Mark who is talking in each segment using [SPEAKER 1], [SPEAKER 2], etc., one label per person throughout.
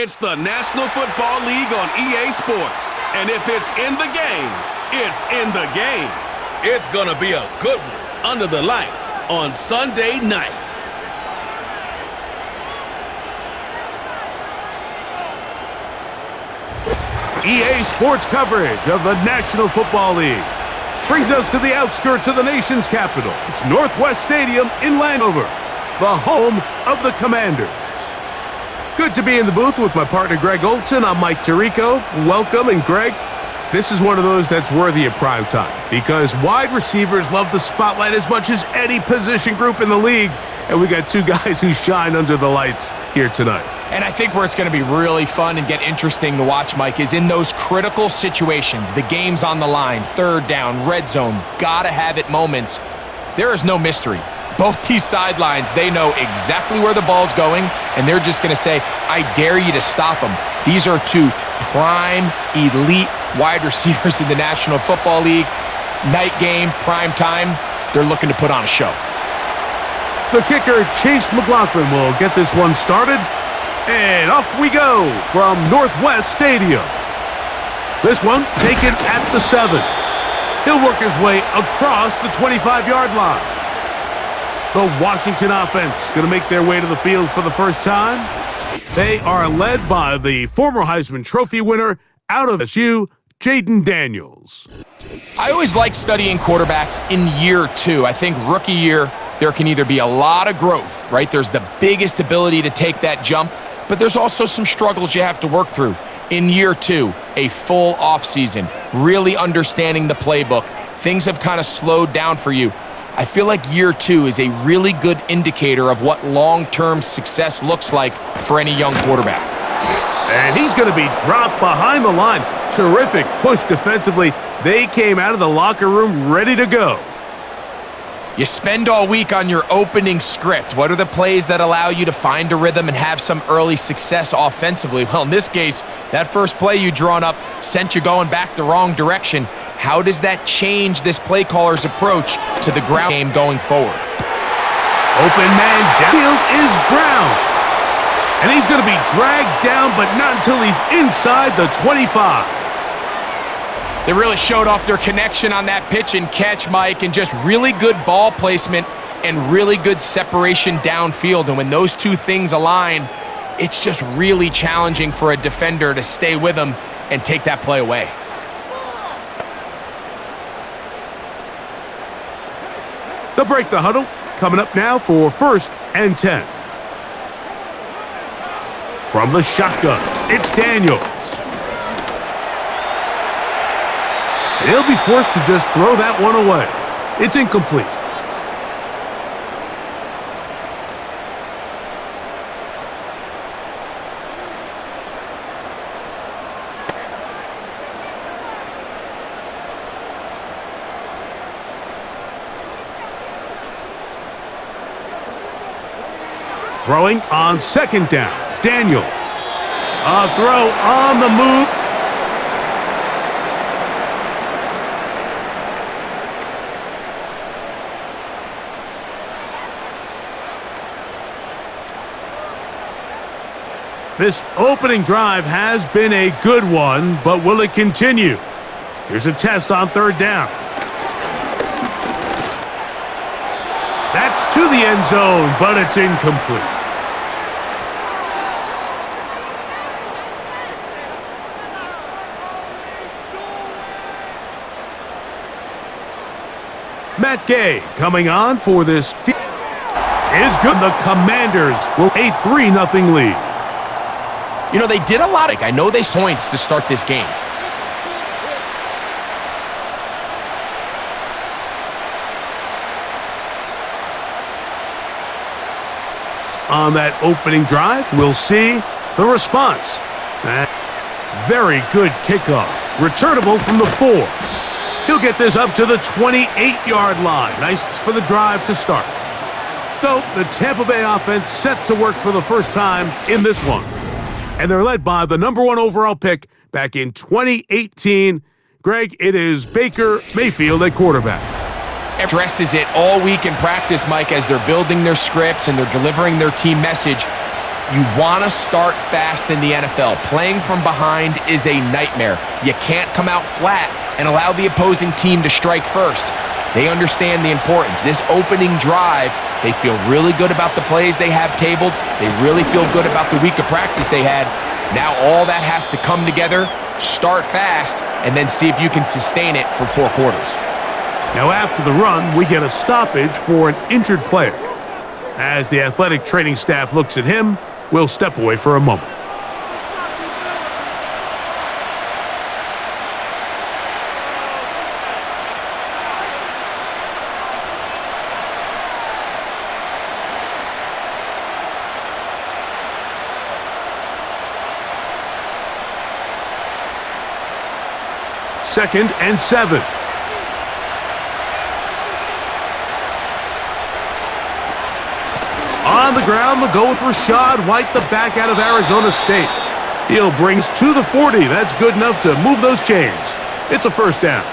[SPEAKER 1] It's the National Football League on EA Sports. And if it's in the game, it's in the game. It's gonna be a good one under the lights on Sunday night.
[SPEAKER 2] EA Sports coverage of the National Football League brings us to the outskirts of the nation's capital. It's Northwest Stadium in Landover, the home of the Commanders. Good to be in the booth with my partner Greg Olson. I'm Mike Tirico. Welcome, and Greg, this is one of those that's worthy of prime time because wide receivers love the spotlight as much as any position group in the league, and we got two guys who shine under the lights here tonight.
[SPEAKER 3] And I think where it's going to be really fun and get interesting to watch, Mike, is in those critical situations. The game's on the line, third down, red zone, gotta have it moments. There is no mystery. Both these sidelines, they know exactly where the ball's going, and they're just going to say, I dare you to stop them. These are two prime, elite wide receivers in the National Football League. Night game, prime time, they're looking to put on a show.
[SPEAKER 2] The kicker, Chase McLaughlin, will get this one started. And off we go from Northwest Stadium. This one taken at the 7. He'll work his way across the 25-yard line. The Washington offense going to make their way to the field for the first time. They are led by the former Heisman Trophy winner out of SU, Jaden Daniels.
[SPEAKER 3] I always like studying quarterbacks in year 2. I think rookie year, there can either be a lot of growth, right? There's the biggest ability to take that jump, but there's also some struggles you have to work through. In year 2, a full offseason, really understanding the playbook. Things have kind of slowed down for you. I feel like year 2 is a really good indicator of what long-term success looks like for any young quarterback.
[SPEAKER 2] And he's going to be dropped behind the line. Terrific push defensively. They came out of the locker room ready to go.
[SPEAKER 3] You spend all week on your opening script. What are the plays that allow you to find a rhythm and have some early success offensively? Well, in this case, that first play you drawn up sent you going back the wrong direction. How does that change this play caller's approach to the ground game going forward?
[SPEAKER 2] Open man downfield is Brown. And he's going to be dragged down, but not until he's inside the 25.
[SPEAKER 3] They really showed off their connection on that pitch and catch, Mike, and just really good ball placement and really good separation downfield. And when those two things align, it's just really challenging for a defender to stay with them and take that play away.
[SPEAKER 2] They'll break the huddle. Coming up now for 1st and 10. From the shotgun, it's Daniels. And he'll be forced to just throw that one away. It's incomplete. Throwing on 2nd down, Daniels. A throw on the move. This opening drive has been a good one, but will it continue? Here's a test on 3rd down. That's to the end zone, but it's incomplete. Matt Gay coming on for this is good. The Commanders will a 3-0 lead.
[SPEAKER 3] You know, they did a lot. I know they points to start this game.
[SPEAKER 2] On that opening drive, we'll see the response. Very good kickoff. Returnable from the 4. He'll get this up to the 28-yard line. Nice for the drive to start. So the Tampa Bay offense set to work for the first time in this one. And they're led by the number 1 overall pick back in 2018. Greg, it is Baker Mayfield at quarterback.
[SPEAKER 3] Addresses it all week in practice, Mike, as they're building their scripts and they're delivering their team message. You want to start fast in the NFL. Playing from behind is a nightmare. You can't come out flat and allow the opposing team to strike first. They understand the importance. This opening drive, they feel really good about the plays they have tabled. They really feel good about the week of practice they had. Now all that has to come together, start fast, and then see if you can sustain it for 4 quarters.
[SPEAKER 2] Now after the run, we get a stoppage for an injured player. As the athletic training staff looks at him, we'll step away for a moment. Second and 7. On the ground, they'll go with Rachaad White, the back out of Arizona State. He'll bring us to the 40. That's good enough to move those chains. It's a first down.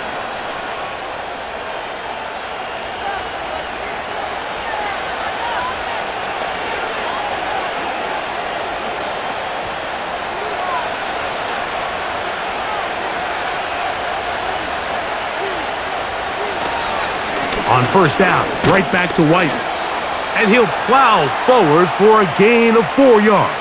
[SPEAKER 2] On first down, right back to White. And he'll plow forward for a gain of 4 yards.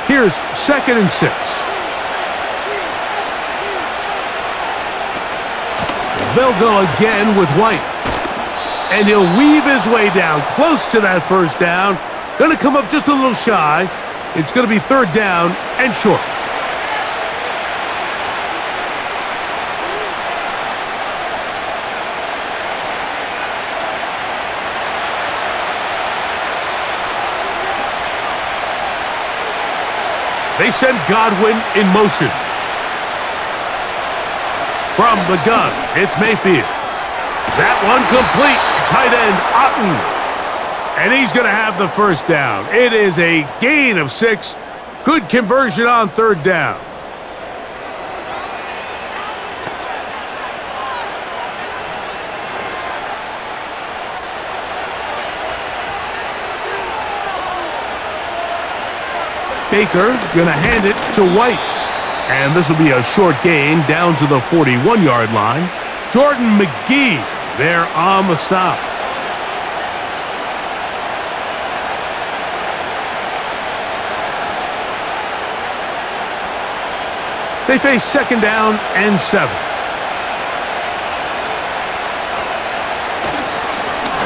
[SPEAKER 2] Here's second and 6. They'll go again with White. And he'll weave his way down close to that first down. Going to come up just a little shy. It's going to be third down and short. They send Godwin in motion. From the gun, it's Mayfield. That one complete. Tight end Otten. And he's going to have the first down. It is a gain of 6. Good conversion on third down. Baker going to hand it to White. And this will be a short gain down to the 41-yard line. Jordan McGee there on the stop. They face second down and 7.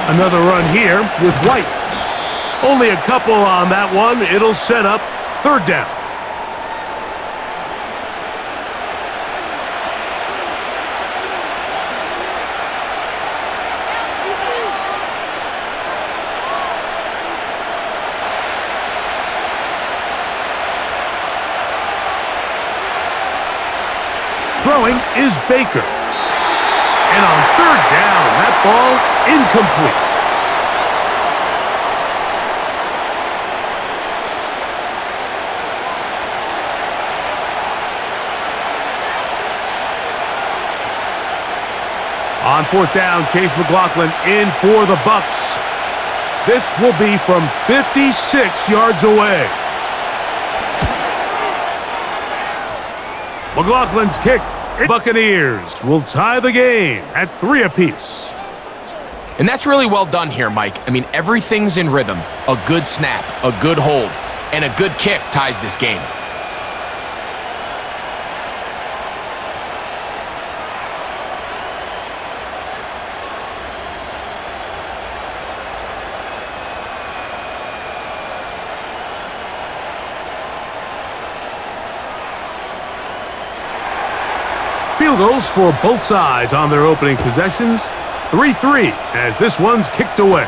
[SPEAKER 2] Another run here with White. Only a couple on that one. It'll set up third down. Throwing is Baker. And on third down, that ball incomplete. On fourth down, Chase McLaughlin in for the BUCS. This will be from 56 yards away. McLaughlin's kick. Buccaneers will tie the game at 3 apiece.
[SPEAKER 3] And that's really well done here, Mike. I mean, everything's in rhythm. A good snap, a good hold, and a good kick ties this game.
[SPEAKER 2] Field goals for both sides on their opening possessions. 3-3 as this one's kicked away.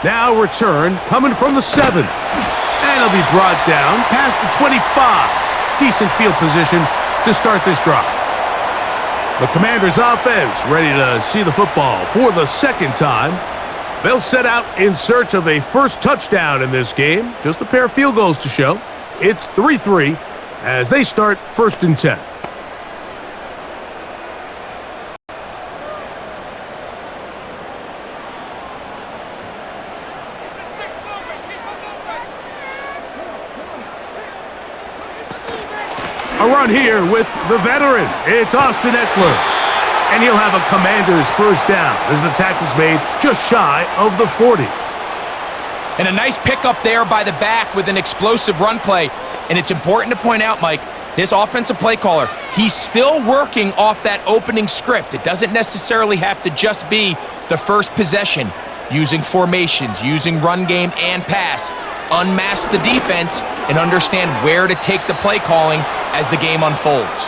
[SPEAKER 2] Now return coming from the 7. And it'll be brought down past the 25. Decent field position to start this drive. The Commanders' offense ready to see the football for the second time. They'll set out in search of a first touchdown in this game. Just a pair of field goals to show. It's 3-3. as they start 1st and 10. A run here with the veteran. It's Austin Eckler. And he'll have a Commanders 1st down as the tackle's made just shy of the 40.
[SPEAKER 3] And a nice pickup there by the back with an explosive run play. And it's important to point out, Mike, this offensive play caller, he's still working off that opening script. It doesn't necessarily have to just be the first possession. Using formations, using run game and pass. Unmask the defense and understand where to take the play calling as the game unfolds.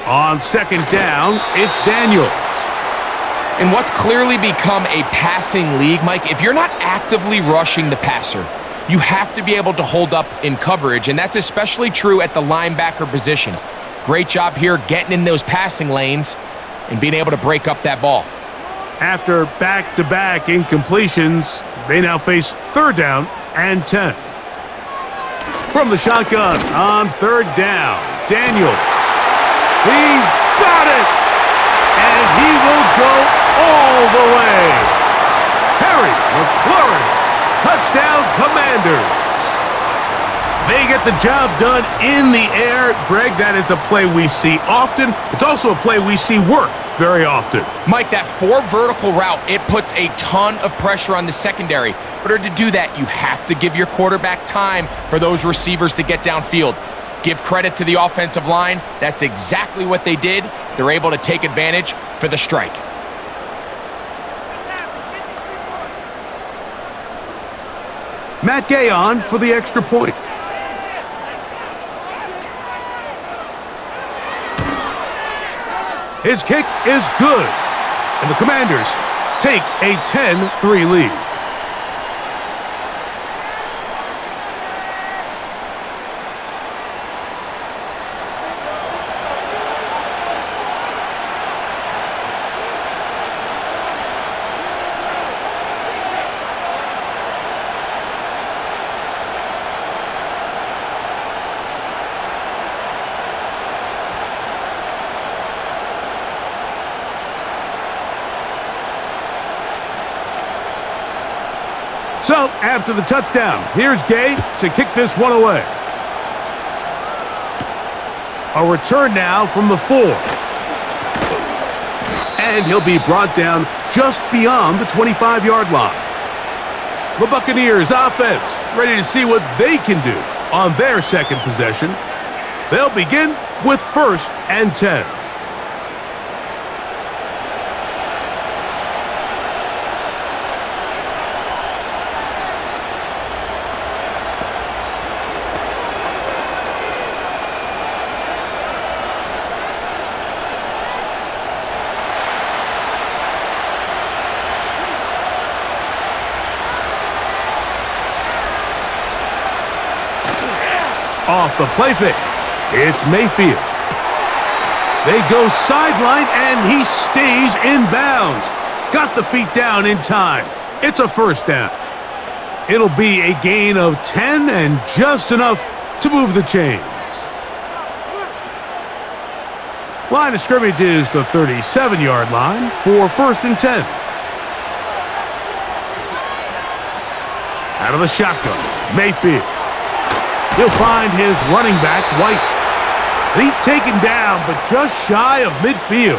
[SPEAKER 2] On 2nd down, it's Daniels.
[SPEAKER 3] In what's clearly become a passing league, Mike, if you're not actively rushing the passer, you have to be able to hold up in coverage, and that's especially true at the linebacker position. Great job here getting in those passing lanes and being able to break up that ball.
[SPEAKER 2] After back-to-back incompletions, they now face 3rd down and 10. From the shotgun on 3rd down, Daniels. He's got it! And he will go all the way. Harry McLaurin, touchdown Commanders. They get the job done in the air. Greg, that is a play we see often. It's also a play we see work very often.
[SPEAKER 3] Mike, that 4 vertical route, it puts a ton of pressure on the secondary. In order to do that, you have to give your quarterback time for those receivers to get downfield. Give credit to the offensive line. That's exactly what they did. They're able to take advantage for the strike.
[SPEAKER 2] Matt Gay on for the extra point. His kick is good. And the Commanders take a 10-3 lead. So, after the touchdown, here's Gay to kick this one away. A return now from the 4. And he'll be brought down just beyond the 25-yard line. The Buccaneers offense ready to see what they can do on their 2nd possession. They'll begin with 1st and 10. Off the play fake, it's Mayfield. They go sideline, and he stays in bounds. Got the feet down in time. It's a 1st down. It'll be a gain of 10 and just enough to move the chains. Line of scrimmage is the 37-yard line for 1st and 10. Out of the shotgun, Mayfield. He'll find his running back, White. And he's taken down, but just shy of midfield.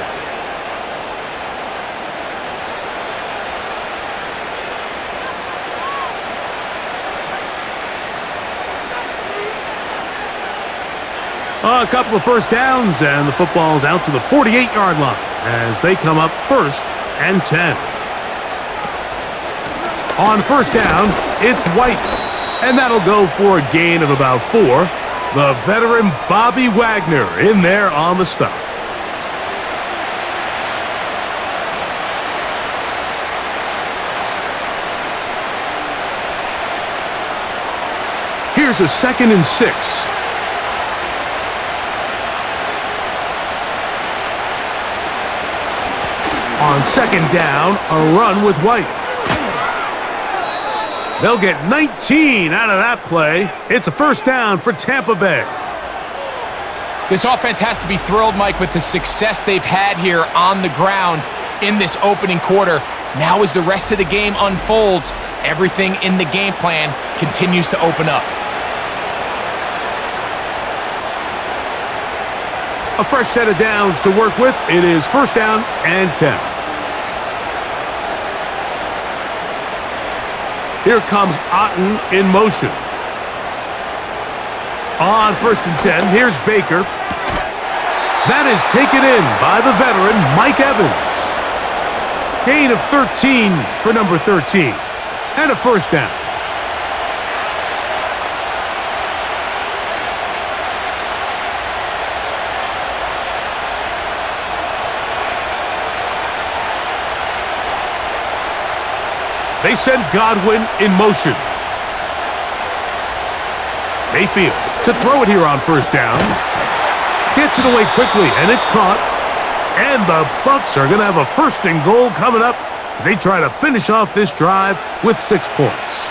[SPEAKER 2] A couple of 1st downs, and the football's out to the 48-yard line as they come up 1st and 10. On 1st down, it's White. And that'll go for a gain of about 4. The veteran Bobby Wagner in there on the stop. Here's a 2nd and 6. On 2nd down, a run with White. They'll get 19 out of that play. It's a 1st down for Tampa Bay.
[SPEAKER 3] This offense has to be thrilled, Mike, with the success they've had here on the ground in this opening quarter. Now as the rest of the game unfolds, everything in the game plan continues to open up.
[SPEAKER 2] A fresh set of downs to work with. It is 1st down and 10. Here comes Otten in motion. On 1st and 10, here's Baker. That is taken in by the veteran, Mike Evans. Gain of 13 for number 13. And a 1st down. They send Godwin in motion. Mayfield to throw it here on 1st down. Gets it away quickly, and it's caught. And the BUCS are going to have a 1st and goal coming up as they try to finish off this drive with 6 points.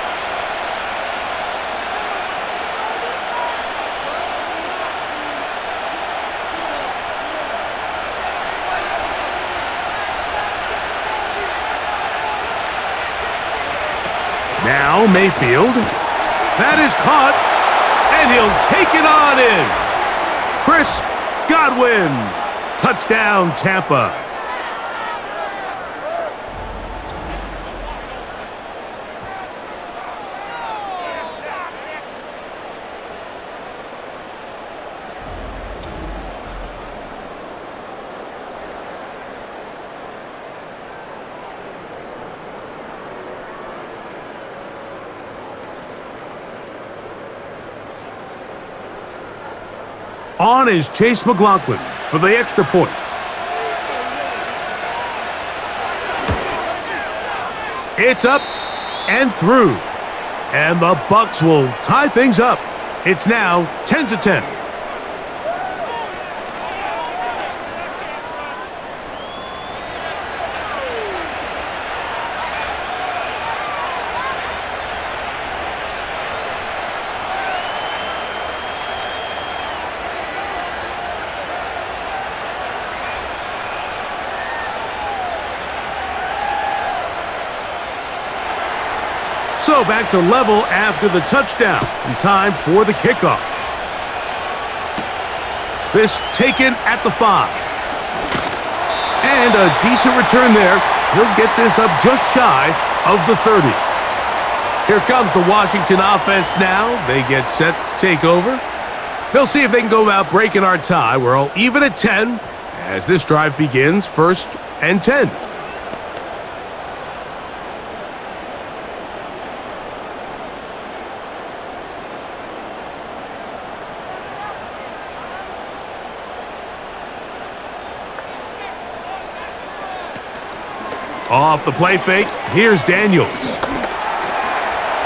[SPEAKER 2] Now Mayfield. That is caught, and he'll take it on in. Chris Godwin. Touchdown, Tampa. On is Chase McLaughlin for the extra point. It's up and through. And the BUCS will tie things up. It's now 10-10. So back to level after the touchdown, and time for the kickoff. This taken at the 5. And a decent return there. He'll get this up just shy of the 30. Here comes the Washington offense now. They get set to take over. They'll see if they can go about breaking our tie. We're all even at 10 as this drive begins, 1st and 10. Off the play fake, here's Daniels.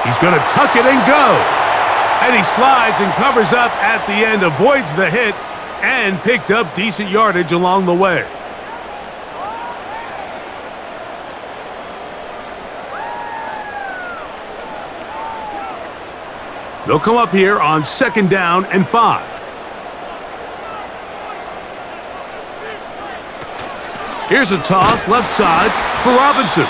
[SPEAKER 2] He's going to tuck it and go. And he slides and covers up at the end, avoids the hit, and picked up decent yardage along the way. They'll come up here on 2nd down and 5. Here's a toss left side for Robinson.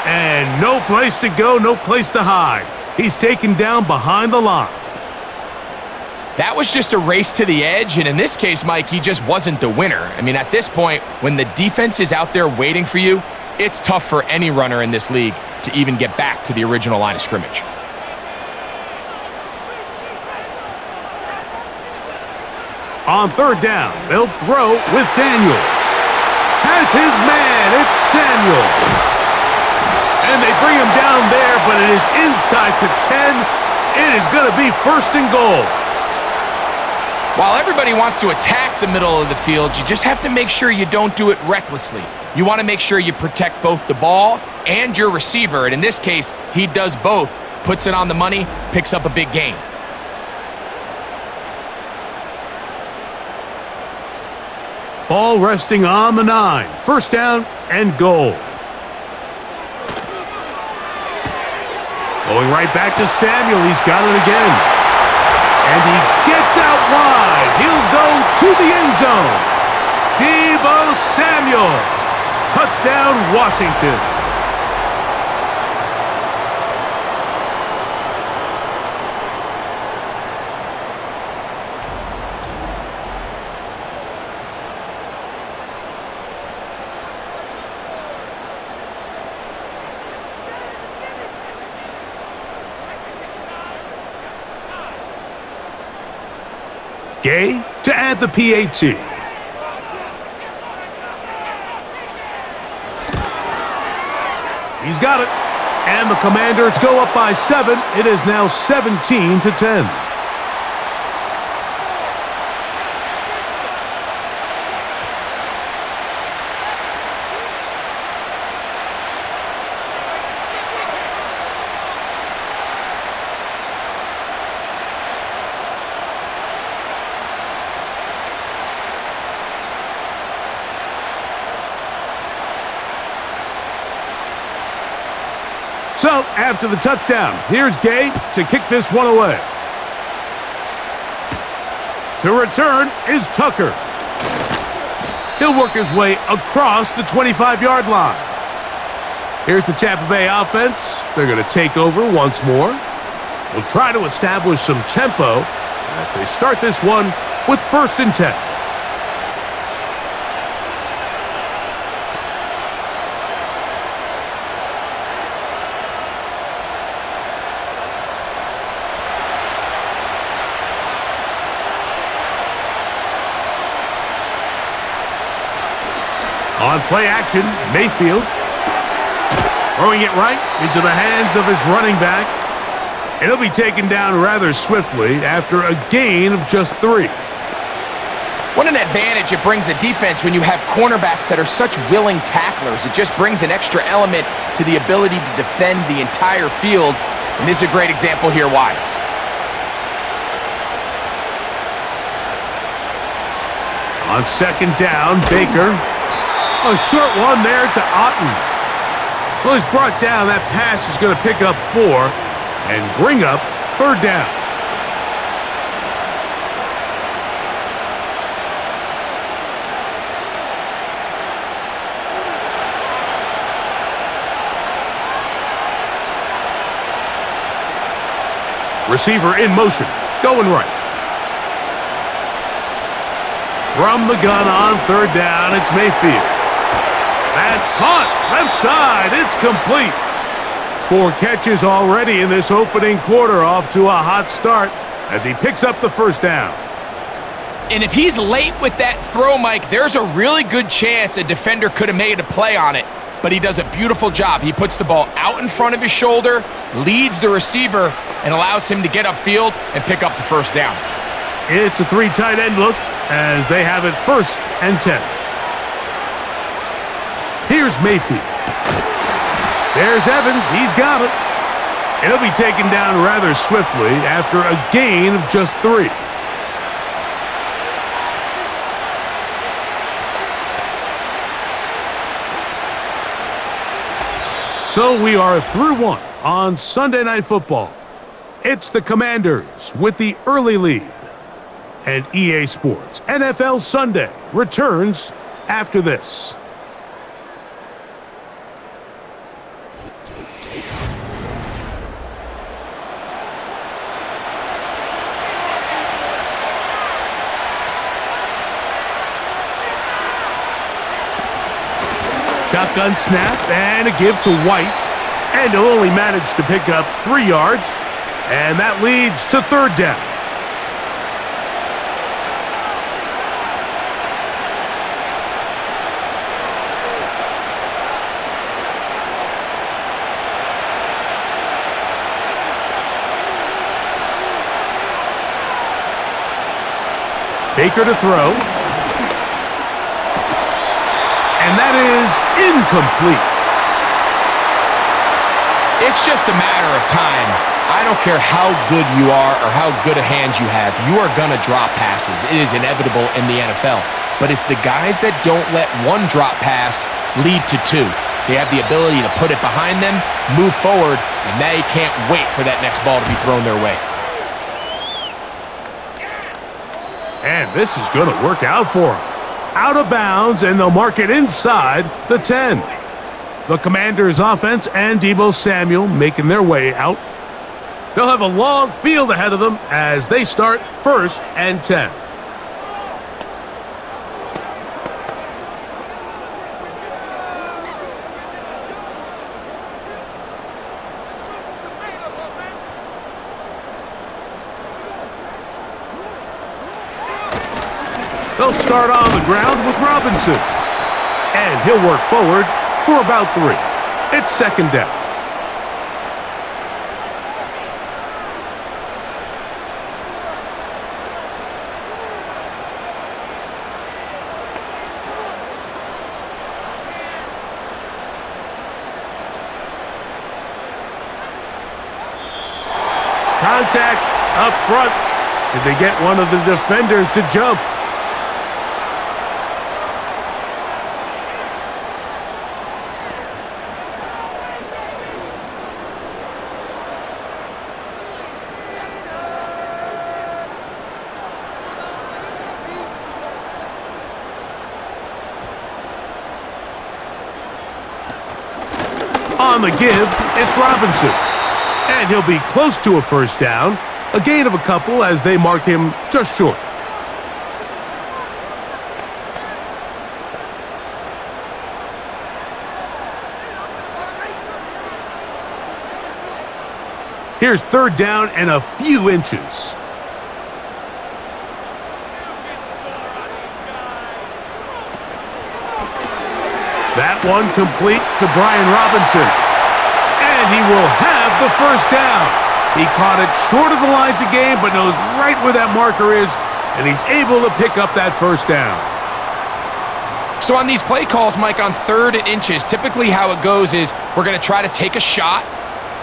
[SPEAKER 2] And no place to go, no place to hide. He's taken down behind the line.
[SPEAKER 3] That was just a race to the edge, and in this case, Mike, he just wasn't the winner. I mean, at this point, when the defense is out there waiting for you, it's tough for any runner in this league to even get back to the original line of scrimmage.
[SPEAKER 2] On 3rd down, they'll throw with Daniels. Has his man, it's Samuel. And they bring him down there, but it is inside the 10. It is going to be 1st and goal.
[SPEAKER 3] While everybody wants to attack the middle of the field, you just have to make sure you don't do it recklessly. You want to make sure you protect both the ball and your receiver, and in this case, he does both. Puts it on the money, picks up a big gain.
[SPEAKER 2] Ball resting on the 9. First down and goal. Going right back to Samuel. He's got it again. And he gets out wide. He'll go to the end zone. Deebo Samuel. Touchdown, Washington. Gay to add the PAT. He's got it. And the Commanders go up by 7. It is now 17-10. So, after the touchdown, here's Gay to kick this one away. To return is Tucker. He'll work his way across the 25-yard line. Here's the Tampa Bay offense. They're going to take over once more. They'll try to establish some tempo as they start this one with 1st and 10. On play action, Mayfield. Throwing it right into the hands of his running back. And he'll be taken down rather swiftly after a gain of just 3.
[SPEAKER 3] What an advantage it brings a defense when you have cornerbacks that are such willing tacklers. It just brings an extra element to the ability to defend the entire field. And this is a great example here why.
[SPEAKER 2] On 2nd down, Baker. A short one there to Otten. Well, he's brought down. That pass is going to pick up 4 and bring up 3rd down. Receiver in motion, going right. From the gun on 3rd down, it's Mayfield. That's caught. Left side. It's complete. 4 catches already in this opening quarter, off to a hot start as he picks up the 1st down.
[SPEAKER 3] And if he's late with that throw, Mike, there's a really good chance a defender could have made a play on it. But he does a beautiful job. He puts the ball out in front of his shoulder, leads the receiver, and allows him to get upfield and pick up the 1st down.
[SPEAKER 2] It's a 3 tight end look as they have it 1st and 10. Here's Mayfield. There's Evans. He's got it. And he'll be taken down rather swiftly after a gain of just 3. So we are through 1 on Sunday Night Football. It's the Commanders with the early lead. And EA Sports NFL Sunday returns after this. Shotgun snap and a give to White. And he'll only manage to pick up 3 yards. And that leads to 3rd down. Baker to throw. And that is incomplete.
[SPEAKER 3] It's just a matter of time. I don't care how good you are or how good a hand you have. You are going to drop passes. It is inevitable in the NFL. but it's the guys that don't let one drop pass lead to two. They have the ability to put it behind them, move forward, and they can't wait for that next ball to be thrown their way.
[SPEAKER 2] And this is going to work out for them. Out of bounds, and they'll mark it inside the 10. The Commanders' offense and Deebo Samuel making their way out. They'll have a long field ahead of them as they start 1st and 10. They'll start on the ground with Robinson. And he'll work forward for about 3. It's 2nd down. Contact up front. Did they get one of the defenders to jump? On the give, it's Robinson. And he'll be close to a 1st down. A gain of a couple as they mark him just short. Here's 3rd down and a few inches. That one complete to Brian Robinson. And he will have the 1st down. He caught it short of the line to gain, but knows right where that marker is, and he's able to pick up that 1st down.
[SPEAKER 3] So on these play calls, Mike, on 3rd and inches, typically how it goes is we're going to try to take a shot,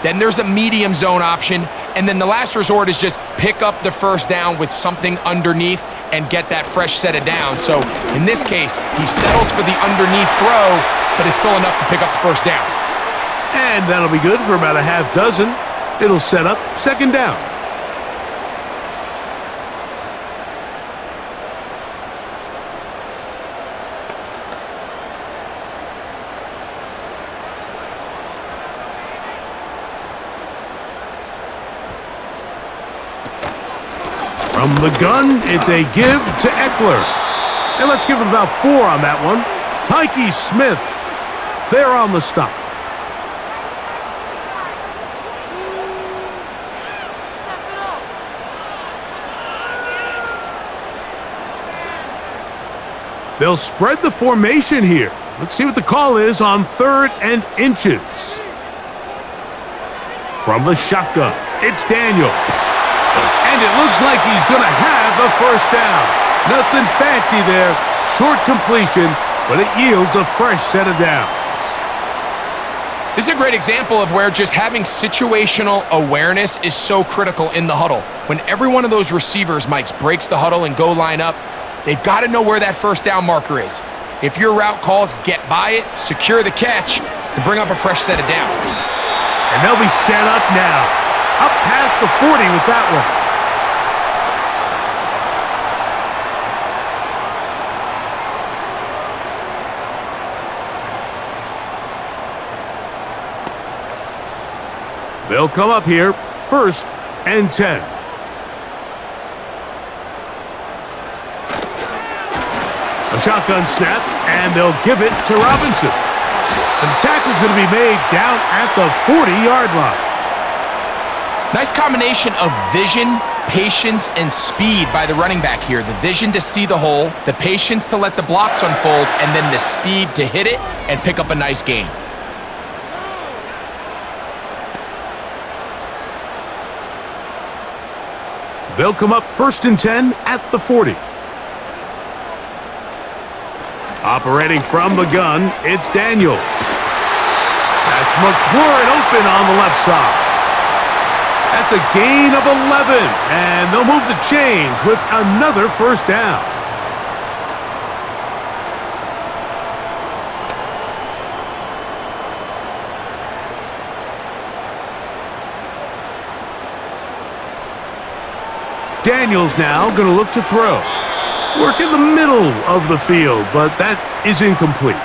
[SPEAKER 3] then there's a medium zone option, and then the last resort is just pick up the 1st down with something underneath and get that fresh set of downs. So in this case, he settles for the underneath throw, but it's still enough to pick up the 1st down.
[SPEAKER 2] And that'll be good for about a half dozen. It'll set up 2nd down. From the gun, it's a give to Eckler. And let's give him about 4 on that one. Tyke Smith, there on the stop. They'll spread the formation here. Let's see what the call is on 3rd and inches. From the shotgun, it's Daniels. And it looks like he's going to have a 1st down. Nothing fancy there. Short completion, but it yields a fresh set of downs.
[SPEAKER 3] This is a great example of where just having situational awareness is so critical in the huddle. When every one of those receivers, Mike, breaks the huddle and go line up, they've got to know where that 1st down marker is. If your route calls, get by it, secure the catch, and bring up a fresh set of downs.
[SPEAKER 2] And they'll be set up now. Up past the 40 with that one. They'll come up here, 1st and 10. A shotgun snap, and they'll give it to Robinson. And the tackle's going to be made down at the 40-yard line.
[SPEAKER 3] Nice combination of vision, patience, and speed by the running back here. The vision to see the hole, the patience to let the blocks unfold, and then the speed to hit it and pick up a nice gain.
[SPEAKER 2] They'll come up 1st and 10 at the 40. Operating from the gun, it's Daniels. That's McLaurin open on the left side. That's a gain of 11, and they'll move the chains with another 1st down. Daniels now going to look to throw. Work in the middle of the field, but that is incomplete.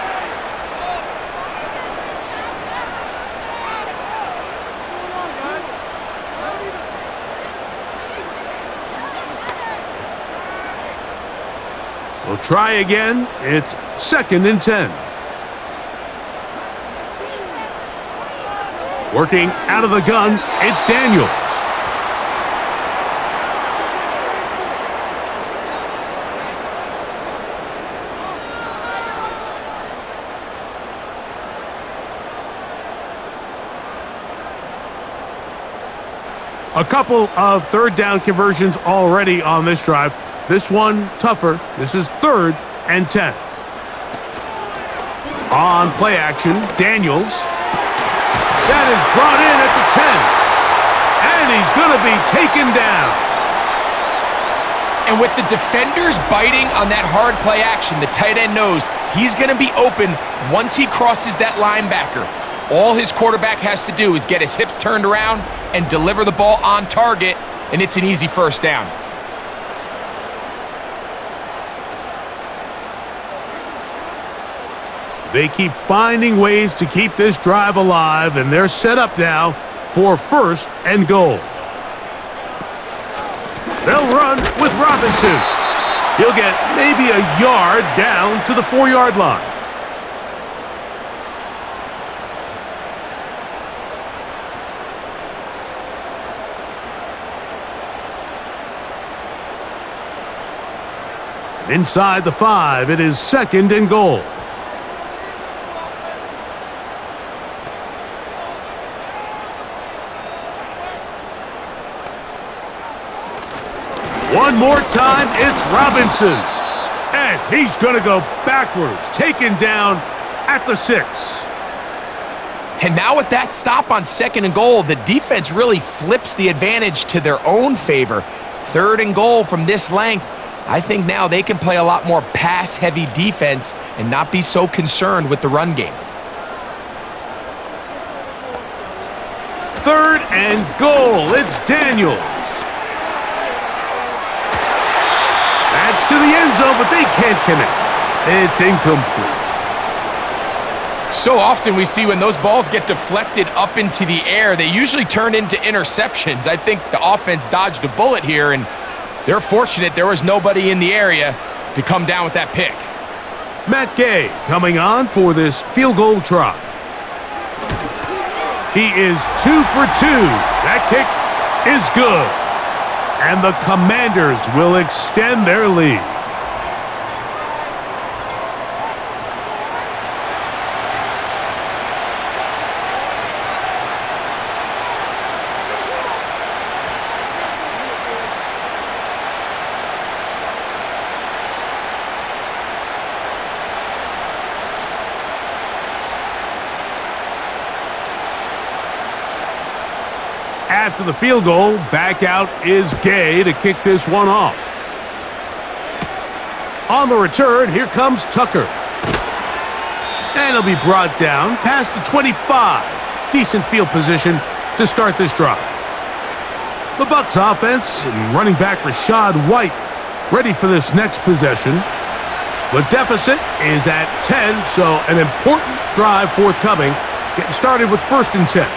[SPEAKER 2] We'll try again. It's 2nd and 10. Working out of the gun, it's Daniels. A couple of third down conversions already on this drive. This one tougher. This is 3rd and 10. On play action, Daniels. That is brought in at the 10. And he's going to be taken down.
[SPEAKER 3] And with the defenders biting on that hard play action, the tight end knows he's going to be open once he crosses that linebacker. All his quarterback has to do is get his hips turned around and deliver the ball on target, and it's an easy 1st down.
[SPEAKER 2] They keep finding ways to keep this drive alive, and they're set up now for 1st and goal. They'll run with Robinson. He'll get maybe a yard down to the 4-yard line. Inside the 5, it is 2nd and goal. One more time, it's Robinson. And he's going to go backwards, taken down at the 6.
[SPEAKER 3] And now with that stop on 2nd and goal, the defense really flips the advantage to their own favor. 3rd and goal from this length. I think now they can play a lot more pass-heavy defense and not be so concerned with the run game.
[SPEAKER 2] 3rd and goal, it's Daniels. That's to the end zone, but they can't connect. It's incomplete.
[SPEAKER 3] So often we see when those balls get deflected up into the air, they usually turn into interceptions. I think the offense dodged a bullet here, and they're fortunate there was nobody in the area to come down with that pick.
[SPEAKER 2] Matt Gay coming on for this field goal try. He is 2 for 2. That kick is good. And the Commanders will extend their lead. After the field goal, back out is Gay to kick this one off. On the return, here comes Tucker. And he'll be brought down past the 25. Decent field position to start this drive. The Bucs offense and running back Rashad White ready for this next possession. The deficit is at 10, so an important drive forthcoming. Getting started with 1st and 10.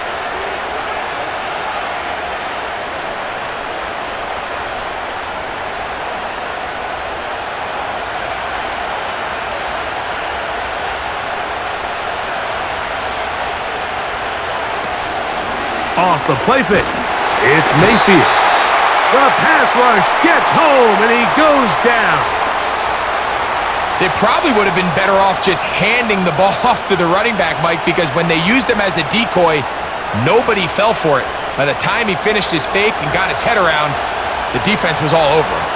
[SPEAKER 2] Off the play fake, it's Mayfield. The pass rush gets home, and he goes down.
[SPEAKER 3] They probably would have been better off just handing the ball off to the running back, Mike, because when they used him as a decoy, nobody fell for it. By the time he finished his fake and got his head around, the defense was all over him.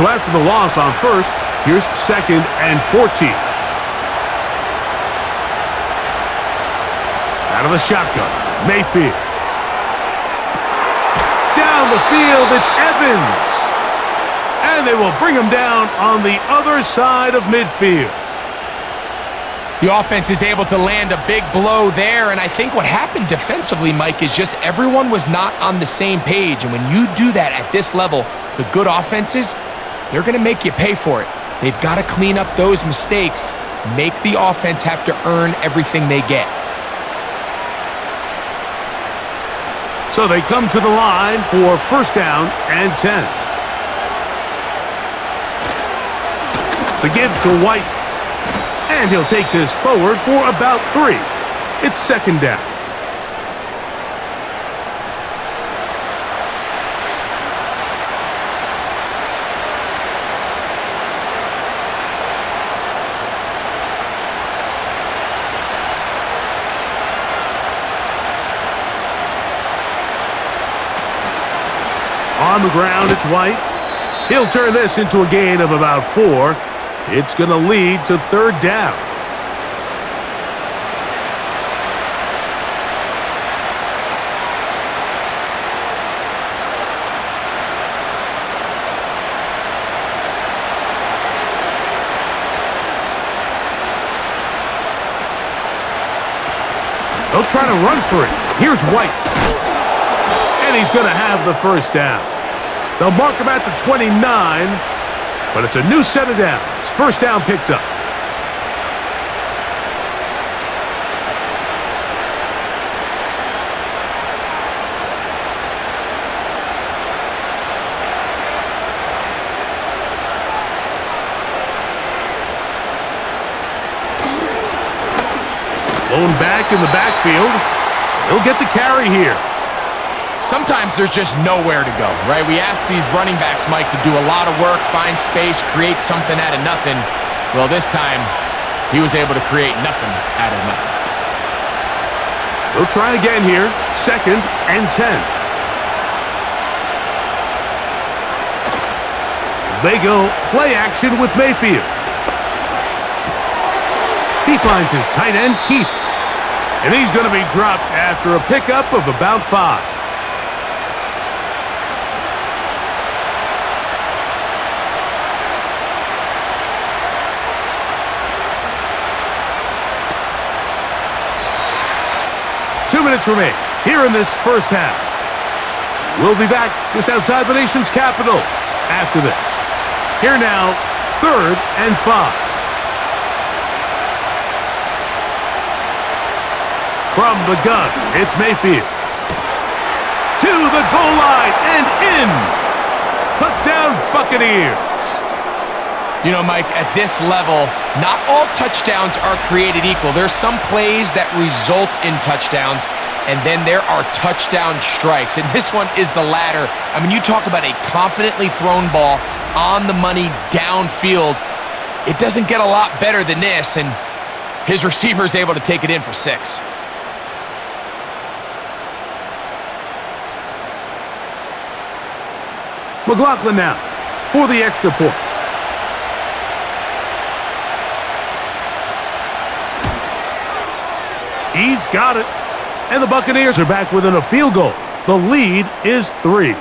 [SPEAKER 2] So after the loss on 1st, here's 2nd and 14. Out of the shotgun, Mayfield. Down the field, it's Evans. And they will bring him down on the other side of midfield.
[SPEAKER 3] The offense is able to land a big blow there, and I think what happened defensively, Mike, is just everyone was not on the same page. And when you do that at this level, the good offenses, they're going to make you pay for it. They've got to clean up those mistakes, make the offense have to earn everything they get.
[SPEAKER 2] So they come to the line for first down and 10. The give to White. And he'll take this forward for about 3. It's second down. On the ground, it's White. He'll turn this into a gain of about 4. It's going to lead to third down. They'll try to run for it. Here's White. And he's going to have the first down. They'll mark him at the 29, but it's a new set of downs. First down picked up. Blown back in the backfield. He'll get the carry here.
[SPEAKER 3] Sometimes there's just nowhere to go, right? We ask these running backs, Mike, to do a lot of work, find space, create something out of nothing. Well, this time, he was able to create nothing out of nothing.
[SPEAKER 2] We'll try again here. Second and 10. They go play action with Mayfield. He finds his tight end, Keith. And he's going to be dropped after a pickup of about 5. Two minutes remain here in this first half. We'll be back just outside the nation's capital after this. Here now, third and 5. From the gun, it's Mayfield. To the goal line and in. Touchdown, Buccaneers.
[SPEAKER 3] You know, Mike, at this level, not all touchdowns are created equal. There's some plays that result in touchdowns, and then there are touchdown strikes. And this one is the latter. I mean, you talk about a confidently thrown ball on the money downfield. It doesn't get a lot better than this, and his receiver is able to take it in for 6.
[SPEAKER 2] McLaughlin now for the extra point. He's got it. And the Buccaneers are back within a field goal. The lead is 3.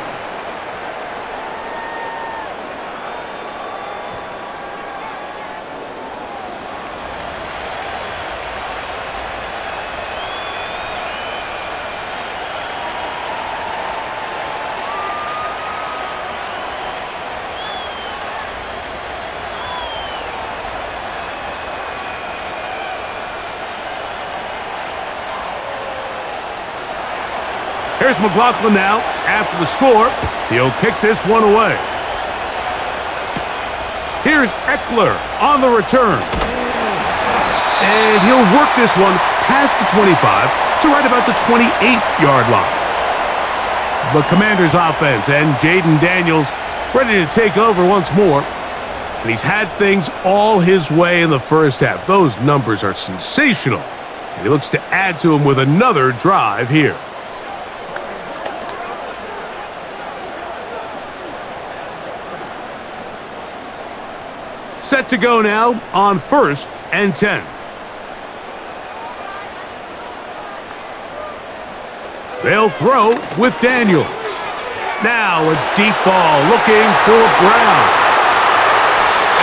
[SPEAKER 2] Here's McLaughlin now. After the score, he'll kick this one away. Here's Eckler on the return. And he'll work this one past the 25 to right about the 28-yard line. The Commanders' offense and Jaden Daniels ready to take over once more. And he's had things all his way in the first half. Those numbers are sensational. And he looks to add to them with another drive here. Set to go now on first and 10. They'll throw with Daniels. Now a deep ball looking for Brown.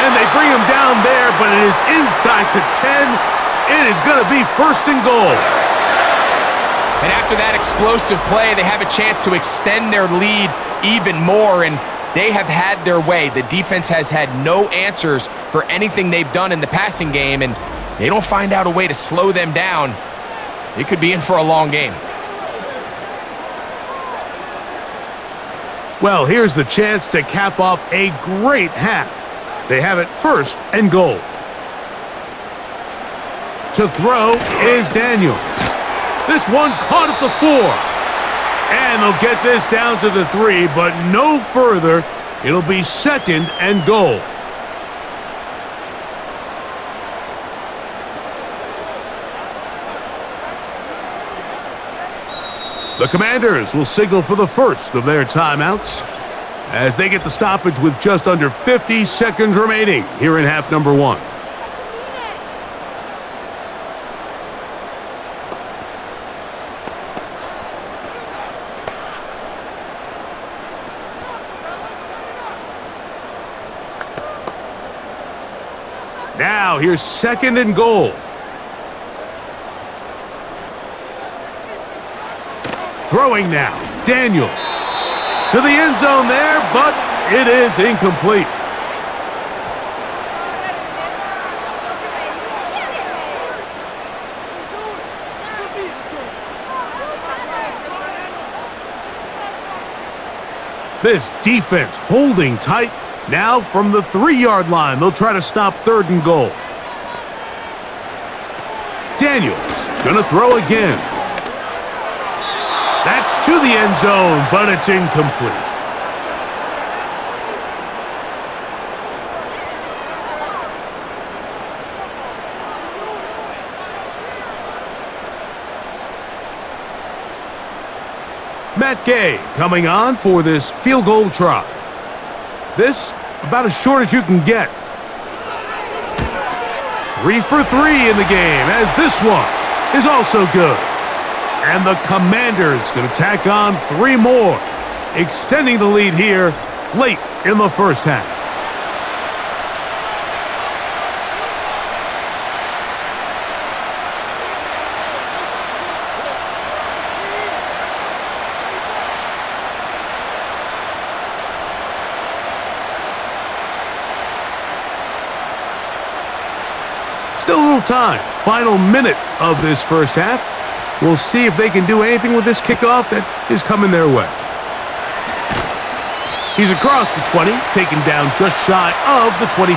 [SPEAKER 2] And they bring him down there, but it is inside the 10. It is going to be 1st and goal.
[SPEAKER 3] And after that explosive play, they have a chance to extend their lead even more, and they have had their way. The defense has had no answers for anything they've done in the passing game, and they don't find out a way to slow them down. It could be in for a long game.
[SPEAKER 2] Well, here's the chance to cap off a great half. They have it 1st and goal. To throw is Daniels. This one caught at the 4. And they'll get this down to the 3, but no further. It'll be 2nd and goal. The Commanders will signal for the first of their timeouts as they get the stoppage with just under 50 seconds remaining here in half number 1. Now here's 2nd and goal. Throwing now, Daniels. To the end zone there, but it is incomplete. This defense holding tight. Now from the 3-yard line, they'll try to stop 3rd and goal. Daniels gonna throw again. That's to the end zone, but it's incomplete. Matt Gay coming on for this field goal try. This about as short as you can get. 3 for 3 in the game, as this one is also good. And the Commanders going to tack on 3 more, extending the lead here late in the first half. Still a little time. Final minute of this first half. We'll see if they can do anything with this kickoff that is coming their way. He's across the 20, taken down just shy of the 25.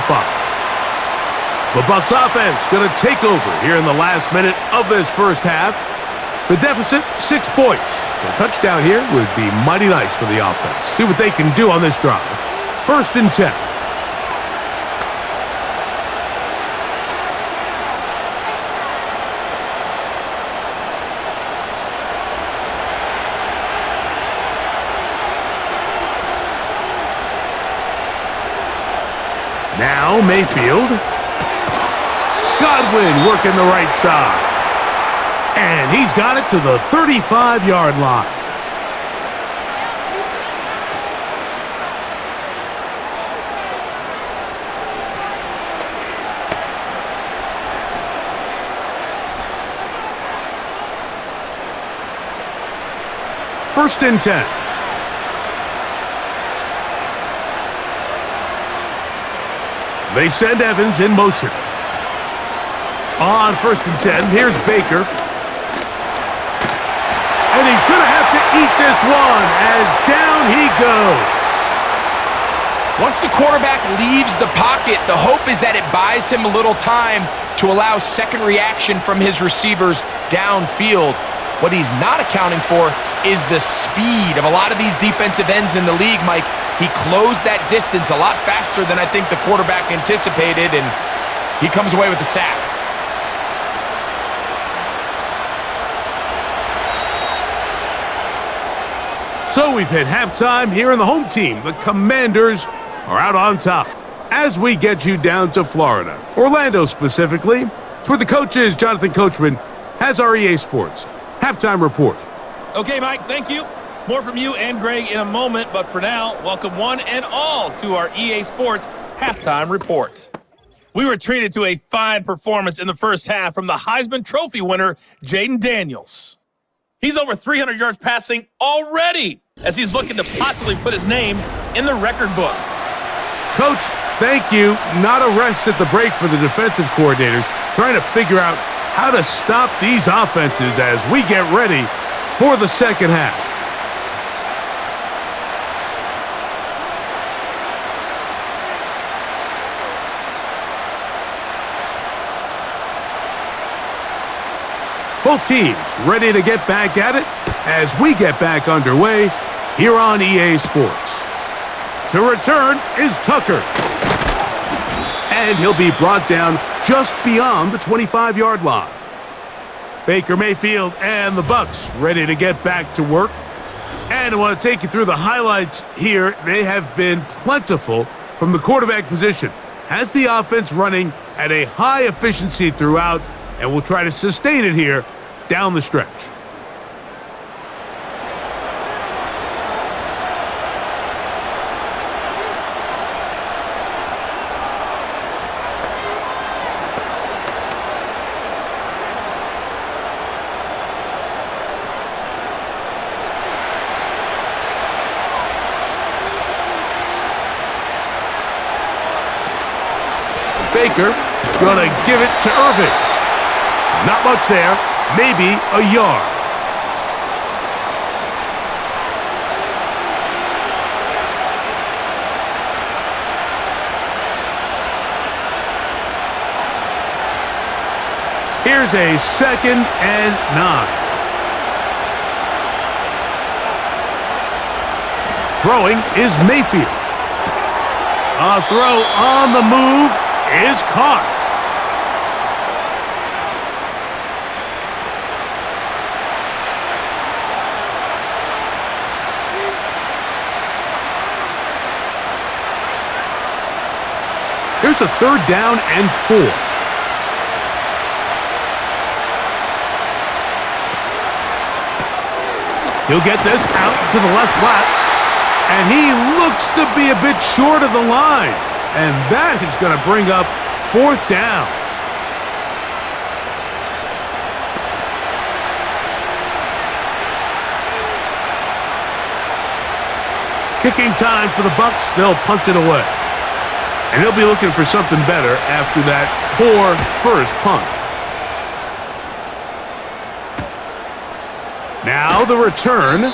[SPEAKER 2] The Bucs offense going to take over here in the last minute of this first half. The deficit, 6 points. A touchdown here would be mighty nice for the offense. See what they can do on this drive. 1st and 10. Now Mayfield. Godwin working the right side. And he's got it to the 35-yard line. First and 10. They send Evans in motion. On 1st and 10, here's Baker. And he's going to have to eat this one as down he goes.
[SPEAKER 3] Once the quarterback leaves the pocket, the hope is that it buys him a little time to allow second reaction from his receivers downfield. What he's not accounting for is the speed of a lot of these defensive ends in the league, Mike. He closed that distance a lot faster than I think the quarterback anticipated, and he comes away with the sack.
[SPEAKER 2] So we've hit halftime here in the home team. The Commanders are out on top. As we get you down to Florida, Orlando specifically, it's where the coach is. Jonathan Coachman has our EA Sports halftime report.
[SPEAKER 4] Okay, Mike, thank you. More from you and Greg in a moment, but for now, welcome one and all to our EA Sports Halftime Report. We were treated to a fine performance in the first half from the Heisman Trophy winner, Jaden Daniels. He's over 300 yards passing already as he's looking to possibly put his name in the record book.
[SPEAKER 2] Coach, thank you. Not a rest at the break for the defensive coordinators, trying to figure out how to stop these offenses as we get ready for the second half. Both teams ready to get back at it as we get back underway here on EA Sports. To return is Tucker. And he'll be brought down just beyond the 25-yard line. Baker Mayfield and the Bucks ready to get back to work. And I want to take you through the highlights here. They have been plentiful from the quarterback position. Has the offense running at a high efficiency throughout, and we'll try to sustain it here down the stretch. Baker gonna give it to Irving. Not much there, maybe a yard. Here's a 2nd and 9. Throwing is Mayfield. A throw on the move is caught. Here's a 3rd down and 4. He'll get this out to the left flat, and he looks to be a bit short of the line. And that is going to bring up 4th down. Kicking time for the Bucks. They'll punt it away. And he'll be looking for something better after that poor first punt. Now the return.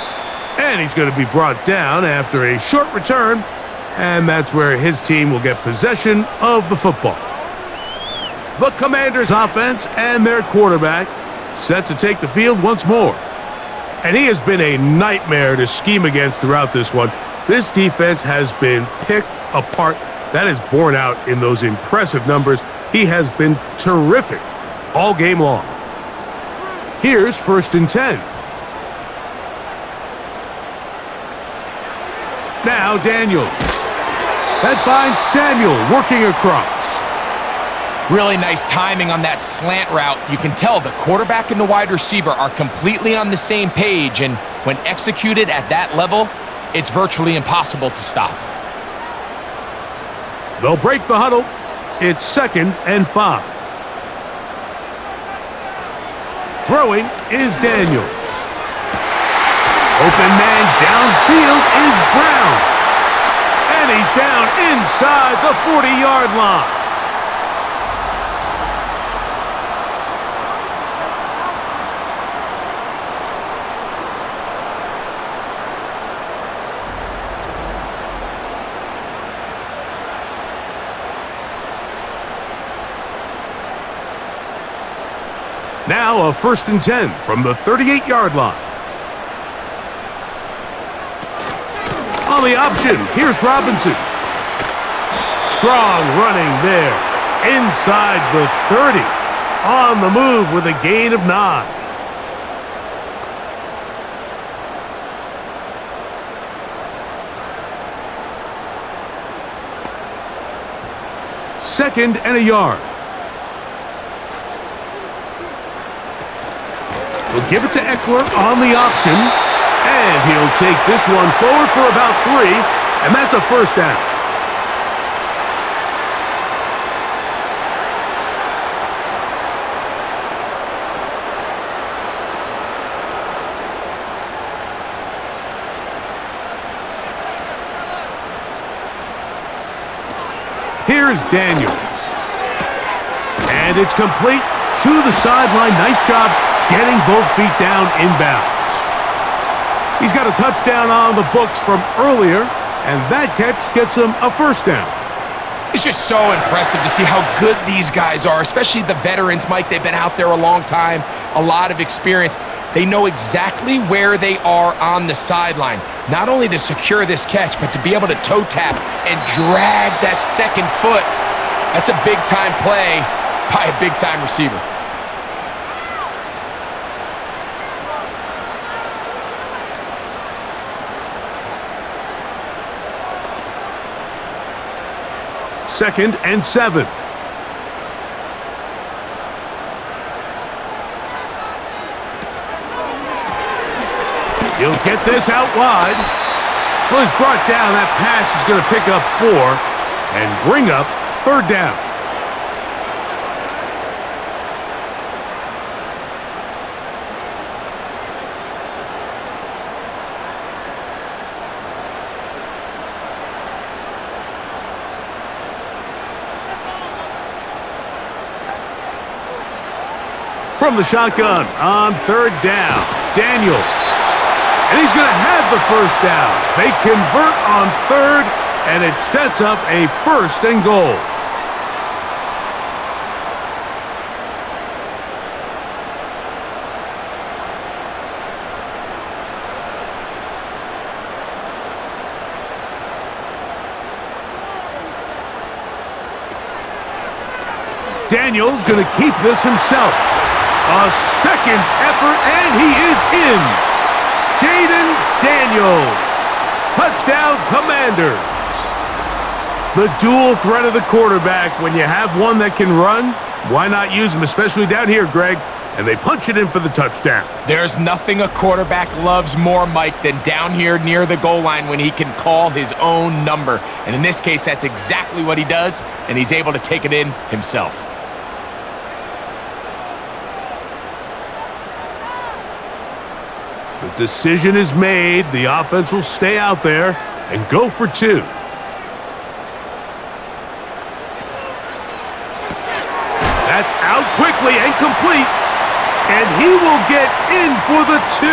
[SPEAKER 2] And he's going to be brought down after a short return. And that's where his team will get possession of the football. The Commanders' offense and their quarterback set to take the field once more. And he has been a nightmare to scheme against throughout this one. This defense has been picked apart. That is borne out in those impressive numbers. He has been terrific all game long. Here's 1st and 10. Now Daniels. That finds Samuel working across.
[SPEAKER 3] Really nice timing on that slant route. You can tell the quarterback and the wide receiver are completely on the same page, and when executed at that level, it's virtually impossible to stop.
[SPEAKER 2] They'll break the huddle. It's 2nd and 5. Throwing is Daniels. Open man downfield is Brown. And he's down inside the 40-yard line. Now a 1st and 10 from the 38-yard line. On the option, here's Robinson. Strong running there. Inside the 30. On the move with a gain of 9. Second and a yard. We'll give it to Eckler on the option. And he'll take this one forward for about 3, and that's a first down. Here's Daniels. And it's complete to the sideline. Nice job getting both feet down inbounds. He's got a touchdown on the books from earlier, and that catch gets him a first down.
[SPEAKER 3] It's just so impressive to see how good these guys are, especially the veterans, Mike. They've been out there a long time, a lot of experience. They know exactly where they are on the sideline, not only to secure this catch, but to be able to toe tap and drag that second foot. That's a big-time play by a big-time receiver.
[SPEAKER 2] Second and 7. He'll get this out wide. Well, he's brought down. That pass is going to pick up 4 and bring up third down. From the shotgun on third down, Daniels. And he's going to have the first down. They convert on third, and it sets up a first and goal. Daniels going to keep this himself. A second effort, and he is in. Jaden Daniels. Touchdown, Commanders. The dual threat of the quarterback. When you have one that can run, why not use him, especially down here, Greg? And they punch it in for the touchdown.
[SPEAKER 3] There's nothing a quarterback loves more, Mike, than down here near the goal line when he can call his own number. And in this case, that's exactly what he does, and he's able to take it in himself.
[SPEAKER 2] The decision is made. The offense will stay out there and go for 2. That's out quickly and complete. And he will get in for the 2.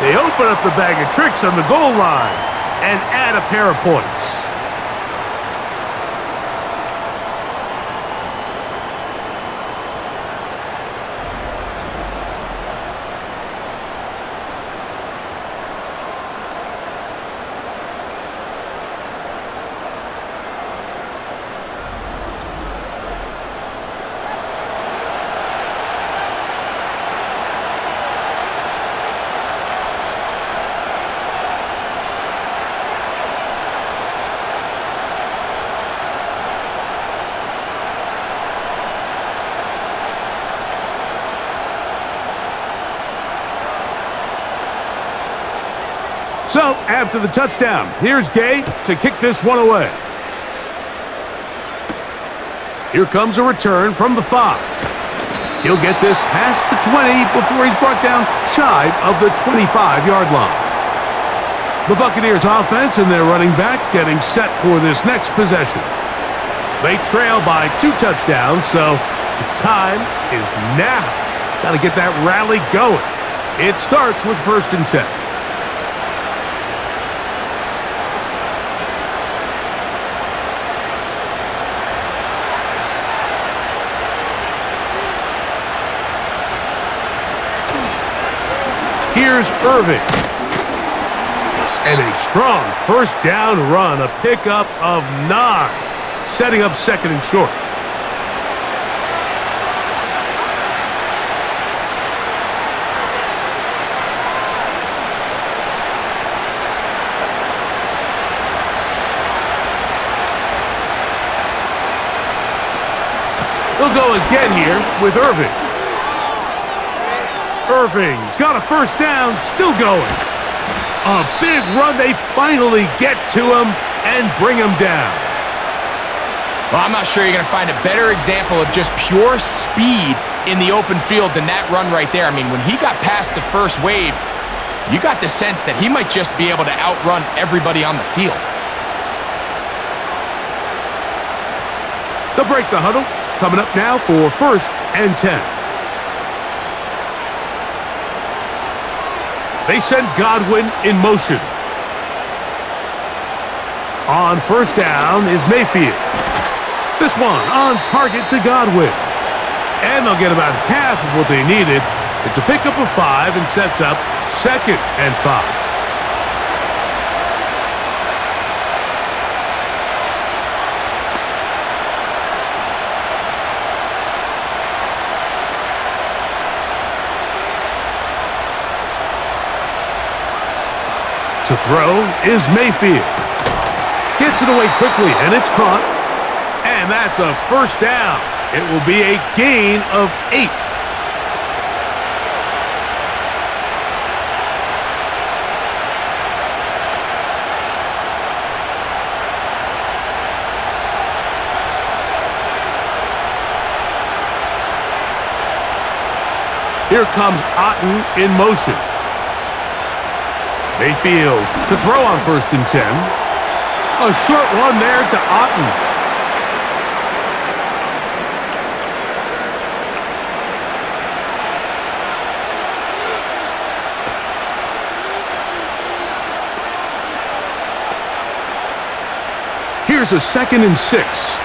[SPEAKER 2] They open up the bag of tricks on the goal line and add a pair of points. So, after the touchdown, here's Gay to kick this one away. Here comes a return from the 5. He'll get this past the 20 before he's brought down shy of the 25-yard line. The Buccaneers offense and their running back getting set for this next possession. They trail by 2 touchdowns, so the time is now. Got to get that rally going. It starts with 1st and 10. Here's Irving. And a strong first down run, a pickup of 9, setting up 2nd and short. They'll go again here with Irving. Irving's got a first down, still going. A big run. They finally get to him and bring him down.
[SPEAKER 3] Well, I'm not sure you're going to find a better example of just pure speed in the open field than that run right there. I mean, when he got past the first wave, you got the sense that he might just be able to outrun everybody on the field.
[SPEAKER 2] They'll break the huddle. Coming up now for 1st and 10. They send Godwin in motion. On 1st down is Mayfield. This one on target to Godwin. And they'll get about half of what they needed. It's a pickup of 5 and sets up 2nd and 5. To throw is Mayfield. Gets it away quickly, and it's caught. And that's a 1st down. It will be a gain of 8. Here comes Otten in motion. Mayfield to throw on 1st and 10. A short one there to Otten. Here's a 2nd and 6.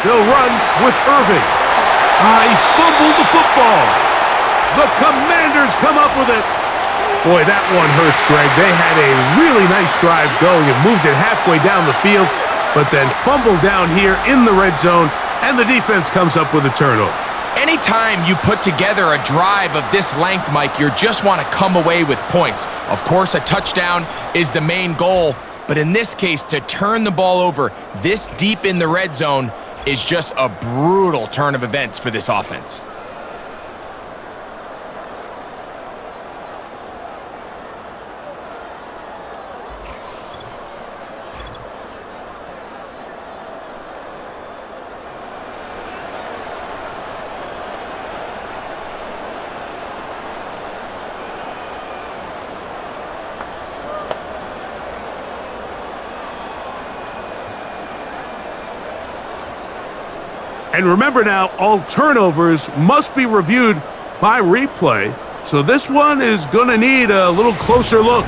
[SPEAKER 2] They'll run with Irving. He fumbled the football. The Commanders come up with it. Boy, that one hurts, Greg. They had a really nice drive going and moved it halfway down the field, but then fumbled down here in the red zone, and the defense comes up with a turnover.
[SPEAKER 3] Anytime you put together a drive of this length, Mike, you just want to come away with points. Of course, a touchdown is the main goal, but in this case, to turn the ball over this deep in the red zone is just a brutal turn of events for this offense.
[SPEAKER 2] And remember now, all turnovers must be reviewed by replay, so this one is going to need a little closer look.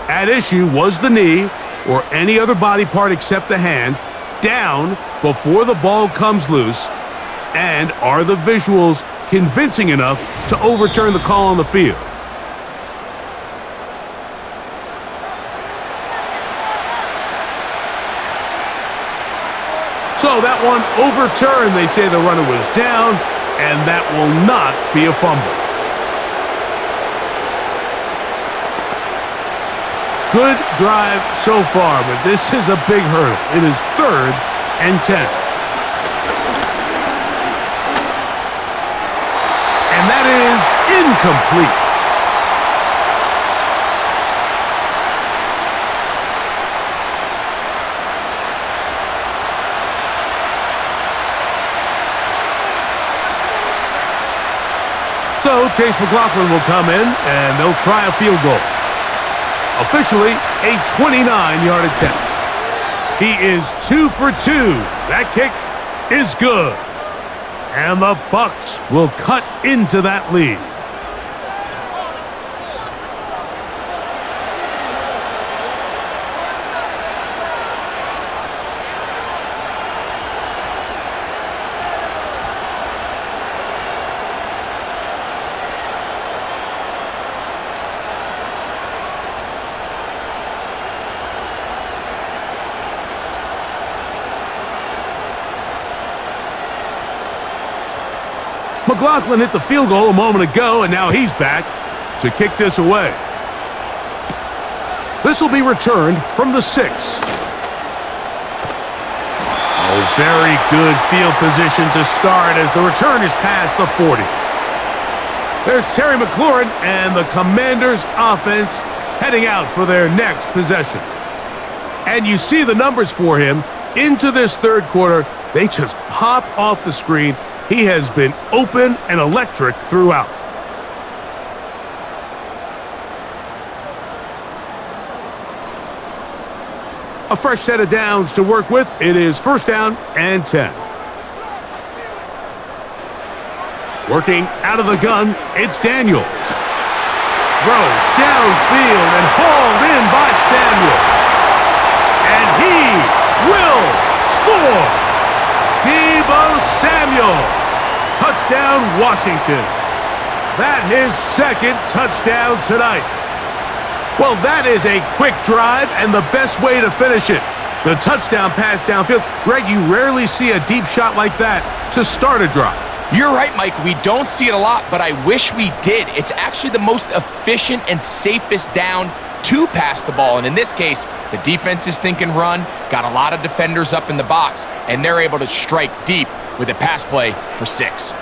[SPEAKER 2] At issue was the knee, or any other body part except the hand, down before the ball comes loose, and are the visuals convincing enough to overturn the call on the field? So that one overturned. They say the runner was down, and that will not be a fumble. Good drive so far, but this is a big hurdle. It is 3rd and 10. And that is incomplete. So Chase McLaughlin will come in, and they'll try a field goal. Officially, a 29-yard attempt. He is 2 for 2. That kick is good. And the Bucs will cut into that lead. McLaughlin hit the field goal a moment ago, and now he's back to kick this away. This will be returned from the 6. A Oh, very good field position to start as the return is past the 40. There's Terry McLaurin and the Commanders' offense heading out for their next possession. And you see the numbers for him into this third quarter. They just pop off the screen. He has been open and electric throughout. A fresh set of downs to work with. It is first down and 10. Working out of the gun, it's Daniels. Throw downfield and hauled in by Samuel. And he will score. Deebo Samuel. Touchdown, Washington. That his second touchdown tonight. Well, that is a quick drive and the best way to finish it. The touchdown pass downfield. Greg, you rarely see a deep shot like that to start a drive.
[SPEAKER 3] You're right, Mike. We don't see it a lot, but I wish we did. It's actually the most efficient and safest down to pass the ball. And in this case, the defense is thinking run, got a lot of defenders up in the box, and they're able to strike deep with a pass play for 6.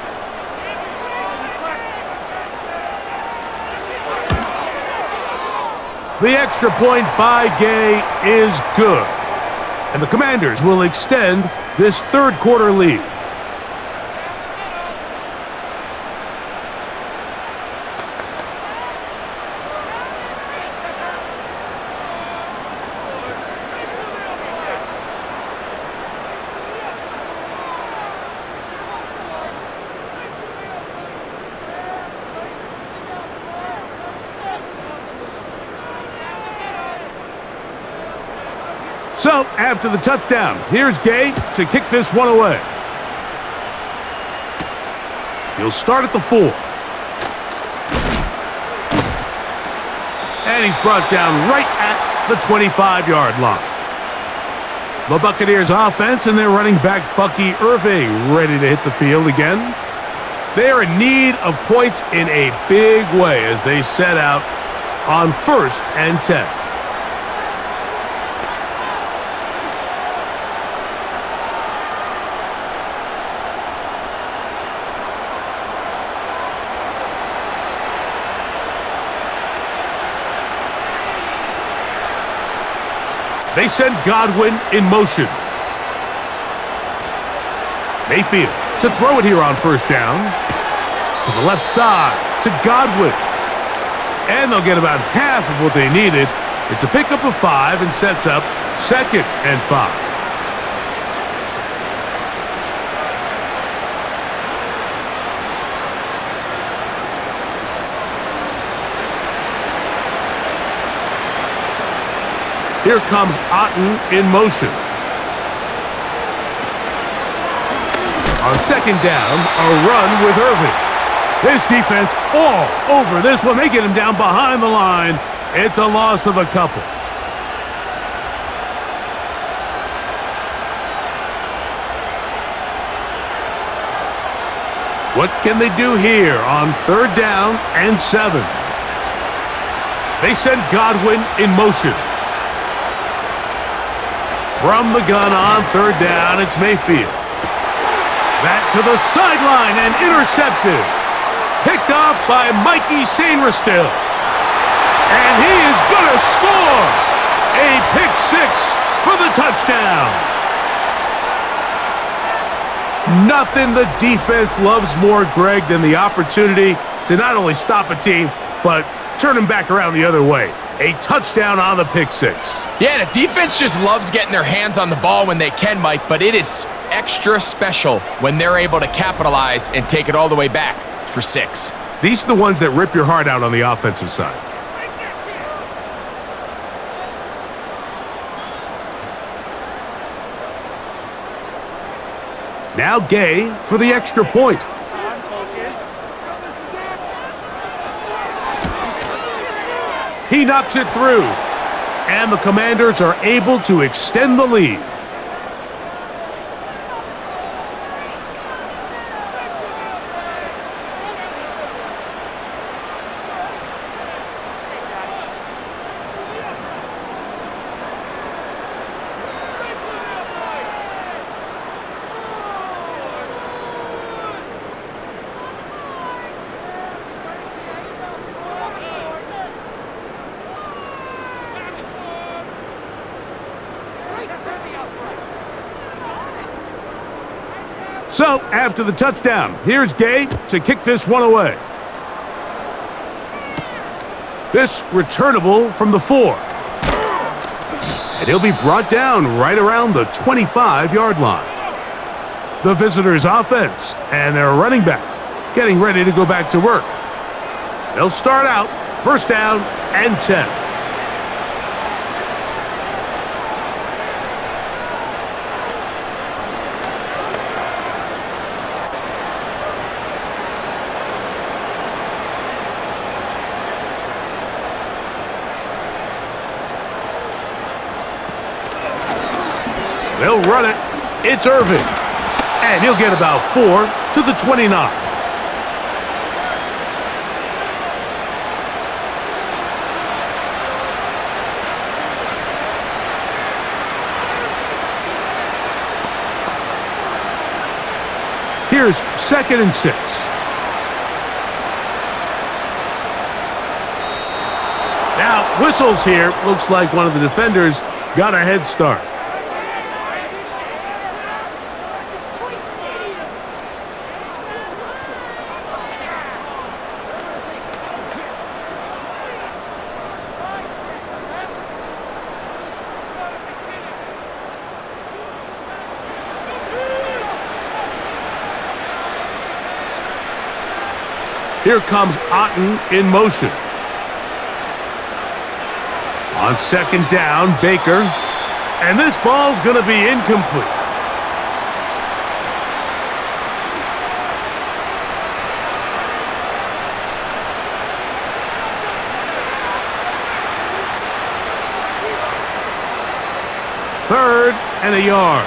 [SPEAKER 2] The extra point by Gay is good. And the Commanders will extend this third quarter lead. So, after the touchdown, here's Gay to kick this one away. He'll start at the 4. And he's brought down right at the 25-yard line. The Buccaneers offense and their running back Bucky Irving ready to hit the field again. They are in need of points in a big way as they set out on 1st and 10. They send Godwin in motion. Mayfield to throw it here on 1st down. To the left side to Godwin. And they'll get about half of what they needed. It's a pickup of 5 and sets up 2nd and 5. Here comes Otten in motion. On 2nd down, a run with Irving. This defense all over this one. They get him down behind the line. It's a loss of a couple. What can they do here on 3rd down and 7? They send Godwin in motion. From the gun on 3rd down, it's Mayfield. Back to the sideline and intercepted. Picked off by Mikey Sainristil. And he is going to score. A pick 6 for the touchdown. Nothing the defense loves more, Greg, than the opportunity to not only stop a team, but turn them back around the other way. A touchdown on the pick 6.
[SPEAKER 3] Yeah, the defense just loves getting their hands on the ball when they can, Mike, but it is extra special when they're able to capitalize and take it all the way back for 6.
[SPEAKER 2] These are the ones that rip your heart out on the offensive side. Now Gay for the extra point. He knocks it through, and the Commanders are able to extend the lead. So, after the touchdown, here's Gay to kick this one away. This returnable from the 4. And he'll be brought down right around the 25-yard line. The visitors' offense and their running back getting ready to go back to work. They'll start out first down and 10. They'll run it. It's Irving. And he'll get about 4 to the 29. Here's 2nd and 6. Now, whistles here. Looks like one of the defenders got a head start. Here comes Otten in motion. On 2nd down, Baker. And this ball's going to be incomplete. Third and a yard.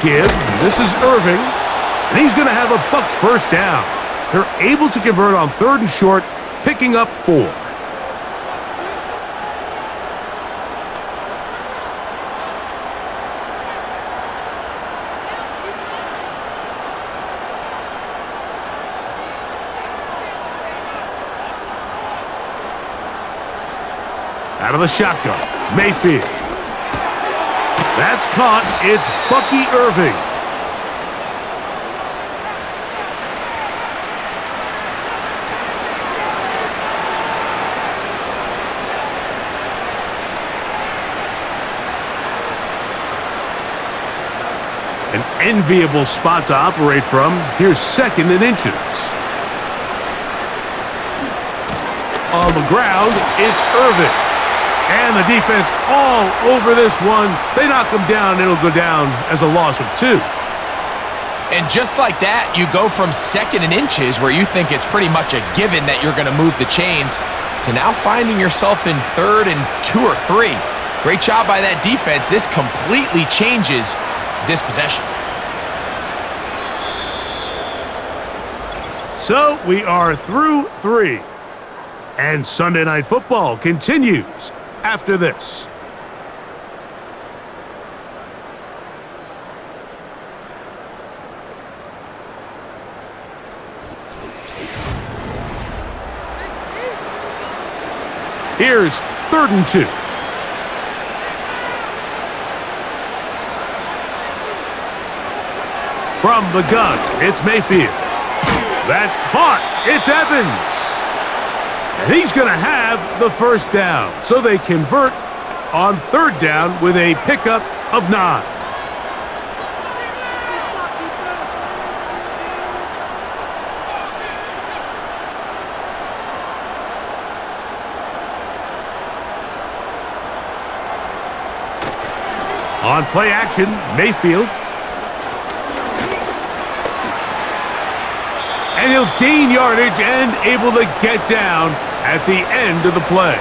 [SPEAKER 2] Give. This is Irving, and he's going to have a Bucs first down. They're able to convert on 3rd and short, picking up 4. Out of the shotgun, Mayfield. That's caught. It's Bucky Irving. An enviable spot to operate from. Here's 2nd and inches. On the ground, it's Irving. And the defense all over this one. They knock him down. It'll go down as a loss of 2.
[SPEAKER 3] And just like that, you go from 2nd and inches, where you think it's pretty much a given that you're going to move the chains, to now finding yourself in 3rd and 2 or 3. Great job by that defense. This completely changes this possession.
[SPEAKER 2] So we are through 3. And Sunday Night Football continues after this. Here's 3rd and 2. From the gun, it's Mayfield. That's caught. It's Evans. And he's going to have the first down. So they convert on 3rd down with a pickup of 9. On play action, Mayfield. And he'll gain yardage and able to get down at the end of the play.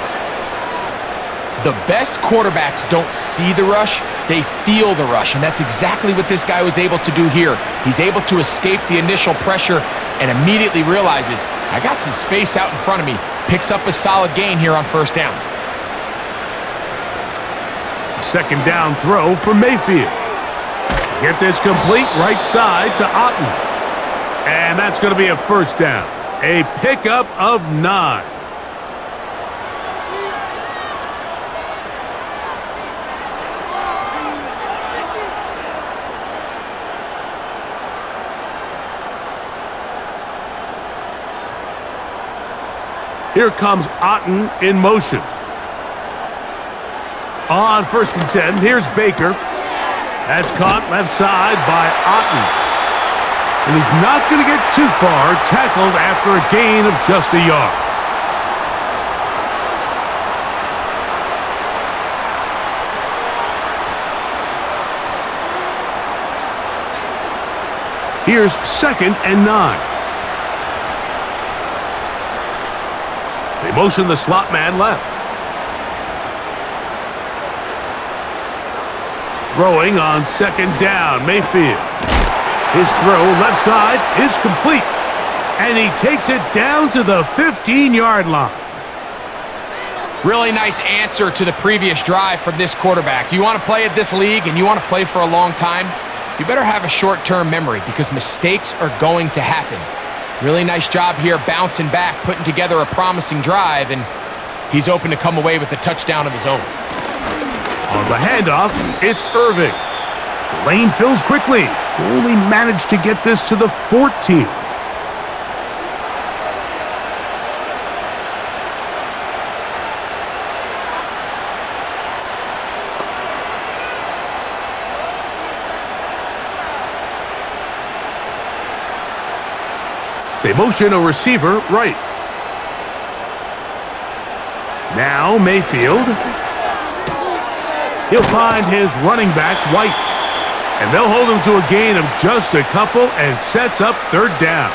[SPEAKER 3] The best quarterbacks don't see the rush, they feel the rush, and that's exactly what this guy was able to do here. He's able to escape the initial pressure and immediately realizes, I got some space out in front of me. Picks up a solid gain here on 1st down.
[SPEAKER 2] 2nd down throw for Mayfield. Get this complete right side to Otten. And that's going to be a 1st down. A pickup of 9. Here comes Otten in motion. On 1st and 10, here's Baker. That's caught left side by Otten. And he's not going to get too far, tackled after a gain of just a yard. Here's 2nd and 9. They motion the slot man left. Throwing on 2nd down, Mayfield. His throw left side is complete. And he takes it down to the 15-yard line.
[SPEAKER 3] Really nice answer to the previous drive from this quarterback. You want to play at this league and you want to play for a long time, you better have a short-term memory because mistakes are going to happen. Really nice job here bouncing back, putting together a promising drive, and he's open to come away with a touchdown of his own.
[SPEAKER 2] On the handoff, it's Irving. The lane fills quickly. Only managed to get this to the 14. They motion a receiver right. Now Mayfield. He'll find his running back, White. And they'll hold him to a gain of just a couple and sets up 3rd down.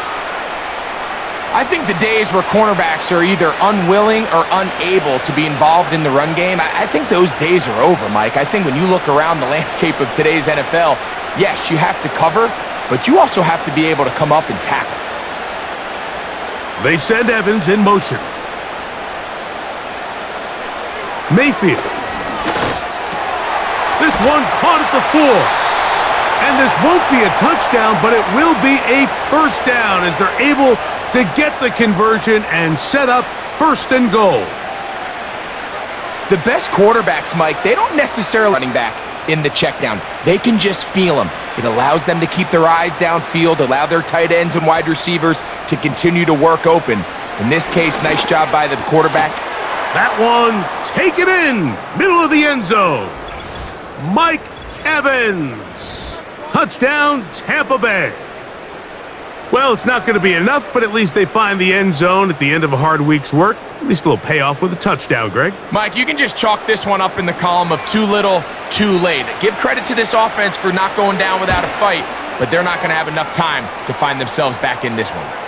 [SPEAKER 3] I think the days where cornerbacks are either unwilling or unable to be involved in the run game, I think those days are over, Mike. I think when you look around the landscape of today's NFL, yes, you have to cover, but you also have to be able to come up and tackle.
[SPEAKER 2] They send Evans in motion. Mayfield. This one caught at the 4. And this won't be a touchdown, but it will be a 1st down as they're able to get the conversion and set up 1st and goal.
[SPEAKER 3] The best quarterbacks, Mike, they don't necessarily running back in the check down. They can just feel them. It allows them to keep their eyes downfield, allow their tight ends and wide receivers to continue to work open. In this case, nice job by the quarterback.
[SPEAKER 2] That one, take it in, middle of the end zone. Mike Evans. Touchdown, Tampa Bay. Well, it's not going to be enough, but at least they find the end zone at the end of a hard week's work. At least a little payoff with a touchdown, Greg.
[SPEAKER 3] Mike, you can just chalk this one up in the column of too little, too late. Give credit to this offense for not going down without a fight, but they're not going to have enough time to find themselves back in this one.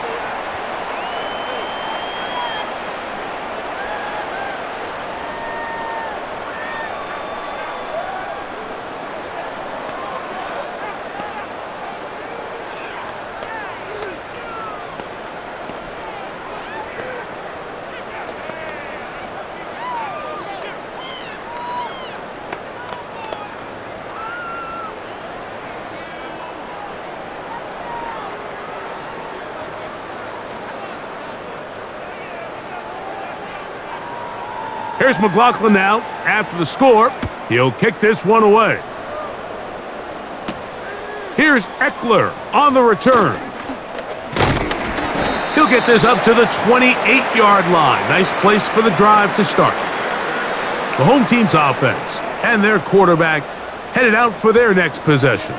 [SPEAKER 2] Here's McLaughlin now. After the score, he'll kick this one away. Here's Eckler on the return. He'll get this up to the 28-yard line. Nice place for the drive to start. The home team's offense and their quarterback headed out for their next possession.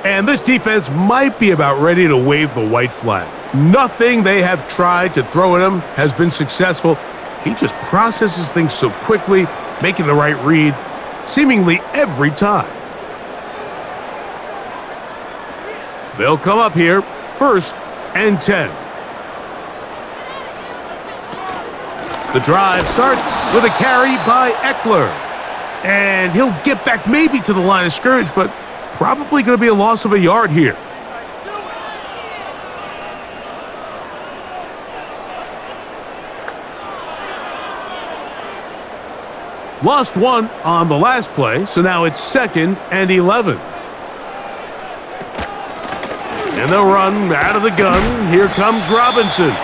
[SPEAKER 2] And this defense might be about ready to wave the white flag. Nothing they have tried to throw at him has been successful. He just processes things so quickly, making the right read, seemingly every time. They'll come up here, 1st and 10. The drive starts with a carry by Eckler. And he'll get back maybe to the line of scrimmage, but probably going to be a loss of a yard here. Lost one on the last play, so now it's 2nd and 11. And they'll run out of the gun. Here comes Robinson.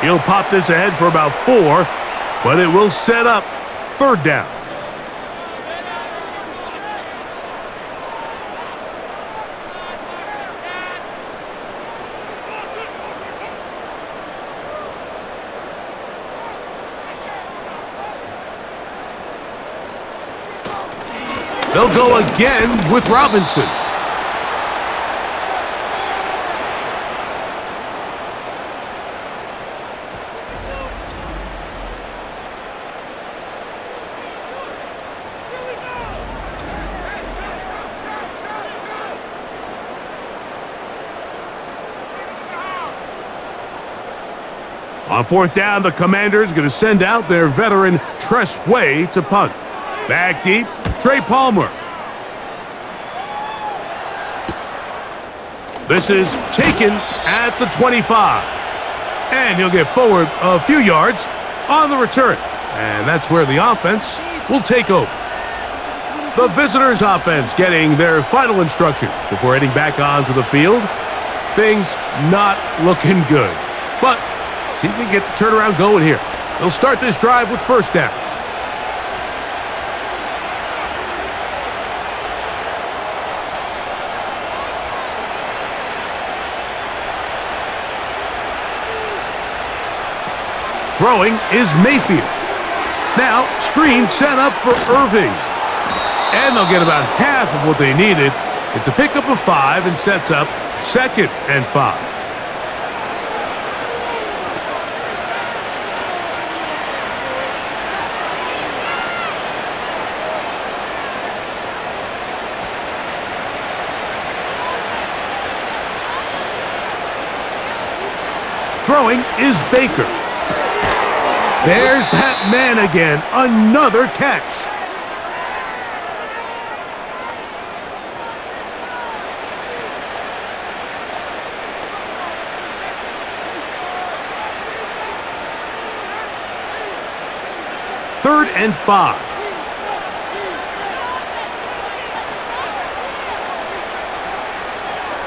[SPEAKER 2] He'll pop this ahead for about 4, but it will set up 3rd down. They'll go again with Robinson. On fourth down, the Commanders going to send out their veteran Tress Way to punt. Back deep, Trey Palmer. This is taken at the 25. And he'll get forward a few yards on the return. And that's where the offense will take over. The visitors' offense getting their final instructions before heading back onto the field. Things not looking good. But see if they can get the turnaround going here. They'll start this drive with first down. Throwing is Mayfield. Now, screen set up for Irving. And they'll get about half of what they needed. It's a pickup of 5 and sets up 2nd and 5. Throwing is Baker. There's that man again. Another catch. Third and 5.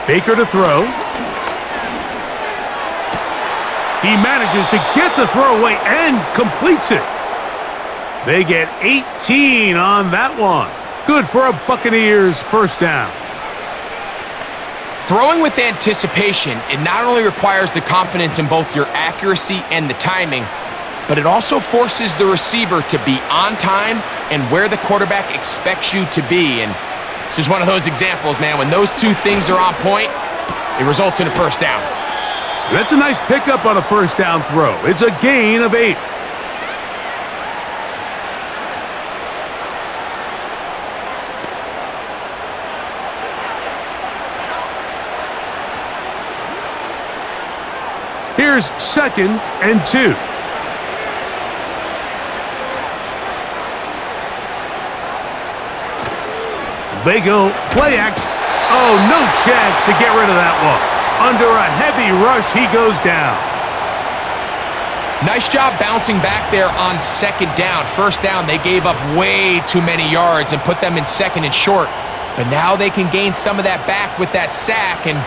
[SPEAKER 2] Baker to throw. He manages to get the throw away and completes it. They get 18 on that one. Good for a Buccaneers first down.
[SPEAKER 3] Throwing with anticipation, it not only requires the confidence in both your accuracy and the timing, but it also forces the receiver to be on time and where the quarterback expects you to be. And this is one of those examples, man. When those two things are on point, it results in a first down.
[SPEAKER 2] That's a nice pickup on a first down throw. It's a gain of 8. Here's 2nd and 2. They go play action. Oh, no chance to get rid of that one. Under a heavy rush, he goes down.
[SPEAKER 3] Nice job bouncing back there on 2nd down. First down, they gave up way too many yards and put them in 2nd and short. But now they can gain some of that back with that sack and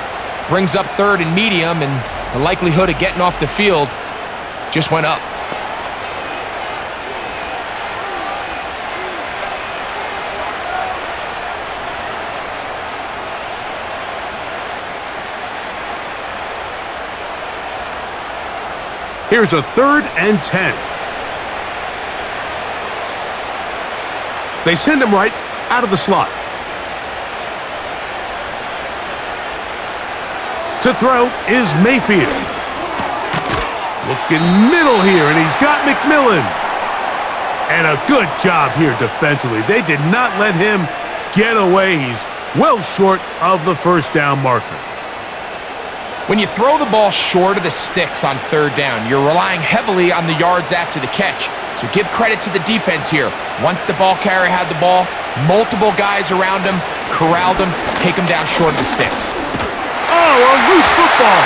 [SPEAKER 3] brings up 3rd and medium, and the likelihood of getting off the field just went up.
[SPEAKER 2] Here's a 3rd and 10. They send him right out of the slot. To throw is Mayfield. Looking middle here, and he's got McMillan. And a good job here defensively. They did not let him get away. He's well short of the first down marker.
[SPEAKER 3] When you throw the ball short of the sticks on 3rd down, you're relying heavily on the yards after the catch. So give credit to the defense here. Once the ball carrier had the ball, multiple guys around him, corralled him, take him down short of the sticks.
[SPEAKER 2] Oh, a loose football.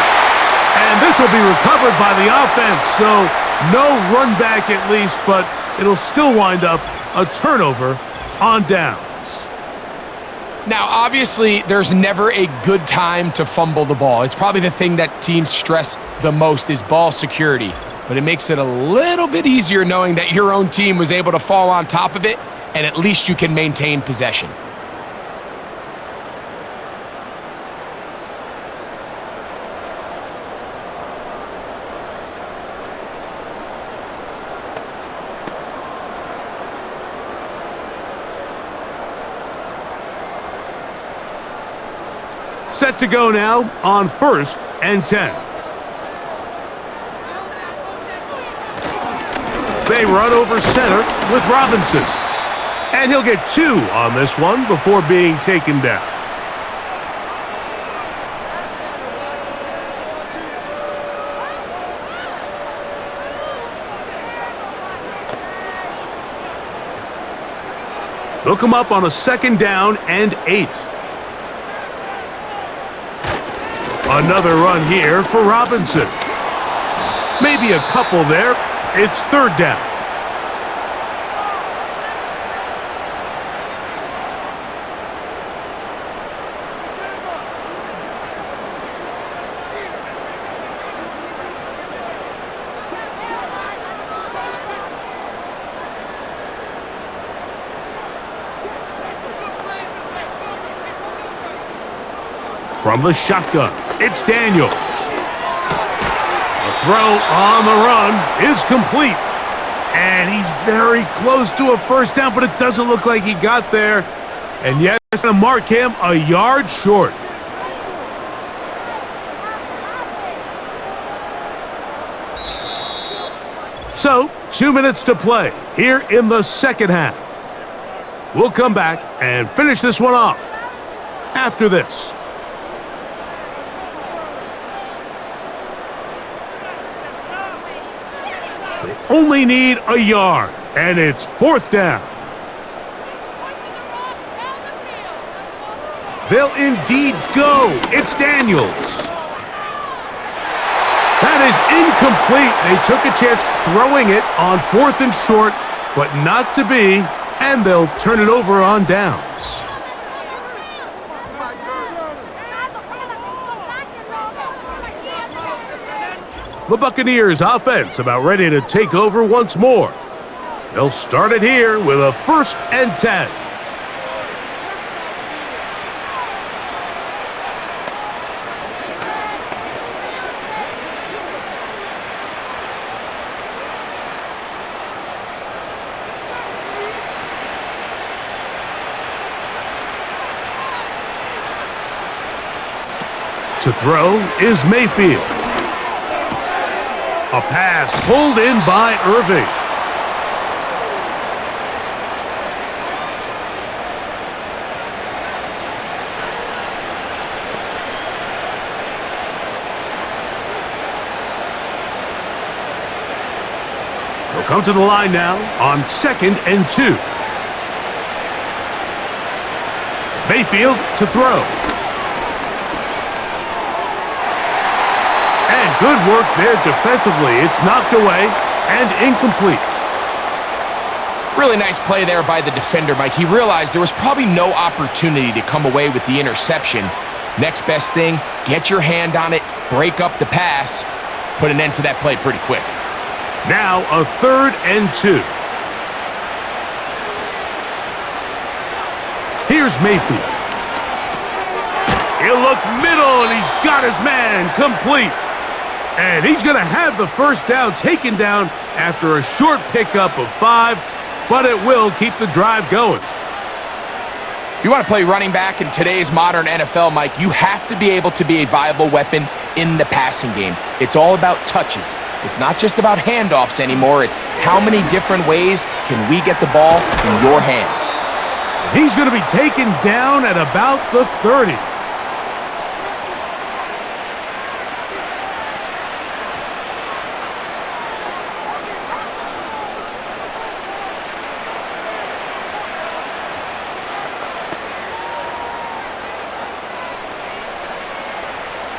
[SPEAKER 2] And this will be recovered by the offense. So no run back at least, but it'll still wind up a turnover on down.
[SPEAKER 3] Now, obviously, there's never a good time to fumble the ball. It's probably the thing that teams stress the most is ball security. But it makes it a little bit easier knowing that your own team was able to fall on top of it, and at least you can maintain possession.
[SPEAKER 2] Set to go now on 1st and 10. They run over center with Robinson. And he'll get 2 on this one before being taken down. They'll come up on a 2nd down and 8. Another run here for Robinson. Maybe a couple there. It's 3rd down. From the shotgun, it's Daniels. The throw on the run is complete. And he's very close to a 1st down, but it doesn't look like he got there. And yes, to mark him a yard short. So, 2 minutes to play here in the 2nd half. We'll come back and finish this one off after this. Only need a yard, and it's 4th down. They'll indeed go. It's Daniels. That is incomplete. They took a chance throwing it on 4th and short, but not to be, and they'll turn it over on downs. The Buccaneers offense about ready to take over once more. They'll start it here with a 1st and 10. To throw is Mayfield. A pass pulled in by Irving. He'll come to the line now on 2nd and 2. Mayfield to throw. And good work there defensively. It's knocked away and incomplete.
[SPEAKER 3] Really nice play there by the defender, Mike. He realized there was probably no opportunity to come away with the interception. Next best thing, get your hand on it, break up the pass, put an end to that play pretty quick.
[SPEAKER 2] Now a 3rd and 2. Here's Mayfield. He'll look middle, and he's got his man complete. And he's going to have the 1st down taken down after a short pickup of 5, but it will keep the drive going.
[SPEAKER 3] If you want to play running back in today's modern NFL, Mike, you have to be able to be a viable weapon in the passing game. It's all about touches. It's not just about handoffs anymore. It's how many different ways can we get the ball in your hands.
[SPEAKER 2] He's going to be taken down at about the 30.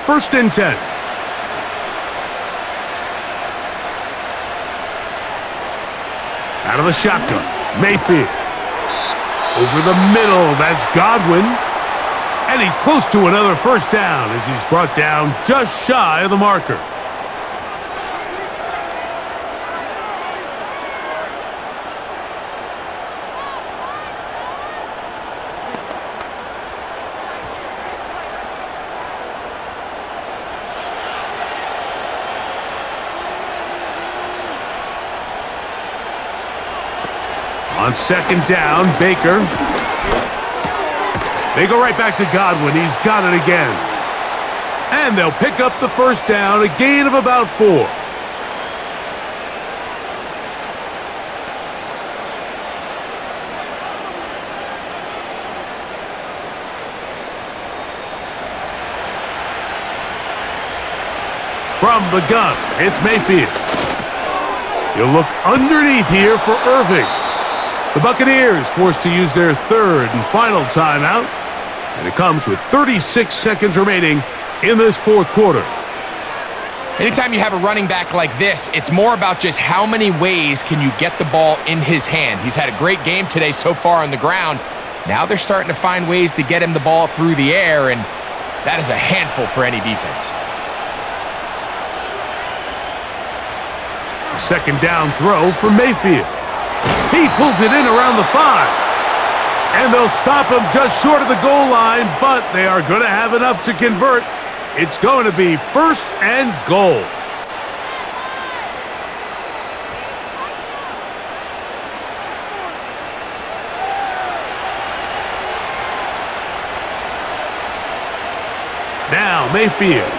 [SPEAKER 2] First and 10. Out of the shotgun, Mayfield. Over the middle, that's Godwin. And he's close to another 1st down as he's brought down just shy of the marker. On 2nd down, Baker. They go right back to Godwin. He's got it again. And they'll pick up the first down, a gain of about 4. From the gun, it's Mayfield. He'll look underneath here for Irving. The Buccaneers forced to use their third and final timeout, and it comes with 36 seconds remaining in this fourth quarter.
[SPEAKER 3] Anytime you have a running back like this, it's more about just how many ways can you get the ball in his hand. He's had a great game today so far on the ground. Now they're starting to find ways to get him the ball through the air, and that is a handful for any defense.
[SPEAKER 2] Second down throw for Mayfield. He pulls it in around the 5. And they'll stop him just short of the goal line, but they are going to have enough to convert. It's going to be first and goal. Now Mayfield.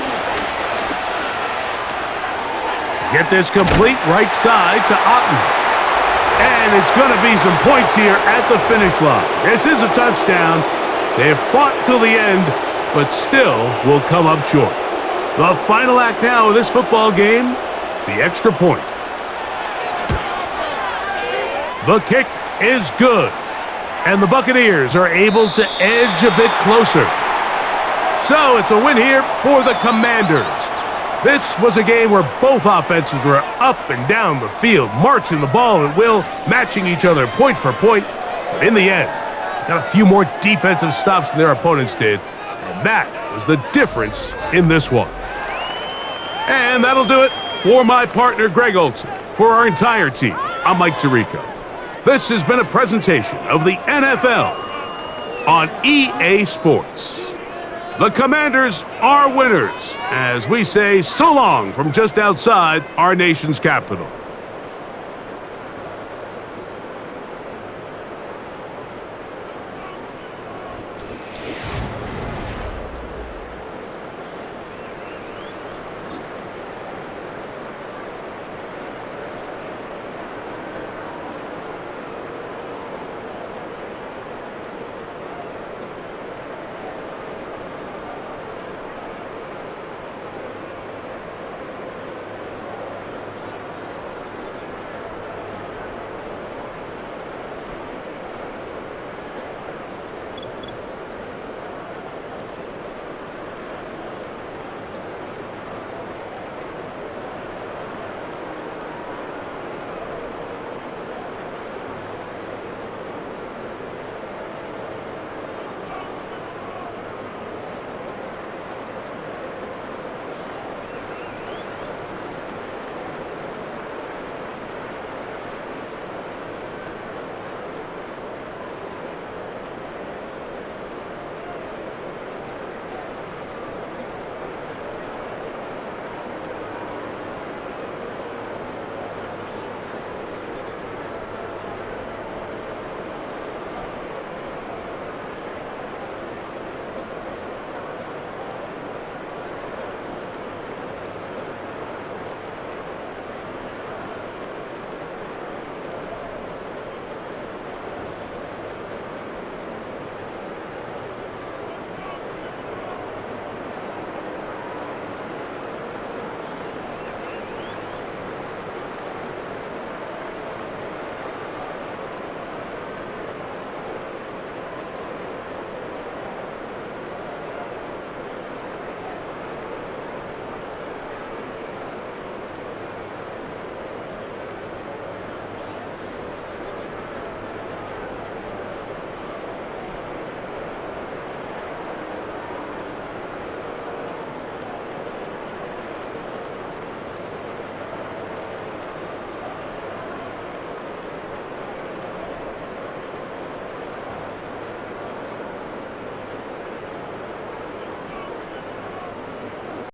[SPEAKER 2] Get this complete right side to Otten. And it's going to be some points here at the finish line. This is a touchdown. They have fought till the end, but still will come up short. The final act now of this football game, the extra point. The kick is good, and the Buccaneers are able to edge a bit closer. So it's a win here for the Commanders. This was a game where both offenses were up and down the field, marching the ball at will, matching each other point for point. But in the end, got a few more defensive stops than their opponents did, and that was the difference in this one. And that'll do it for my partner, Greg Olson. For our entire team, I'm Mike Tirico. This has been a presentation of the NFL on EA Sports. The Commanders are winners, as we say so long from just outside our nation's capital.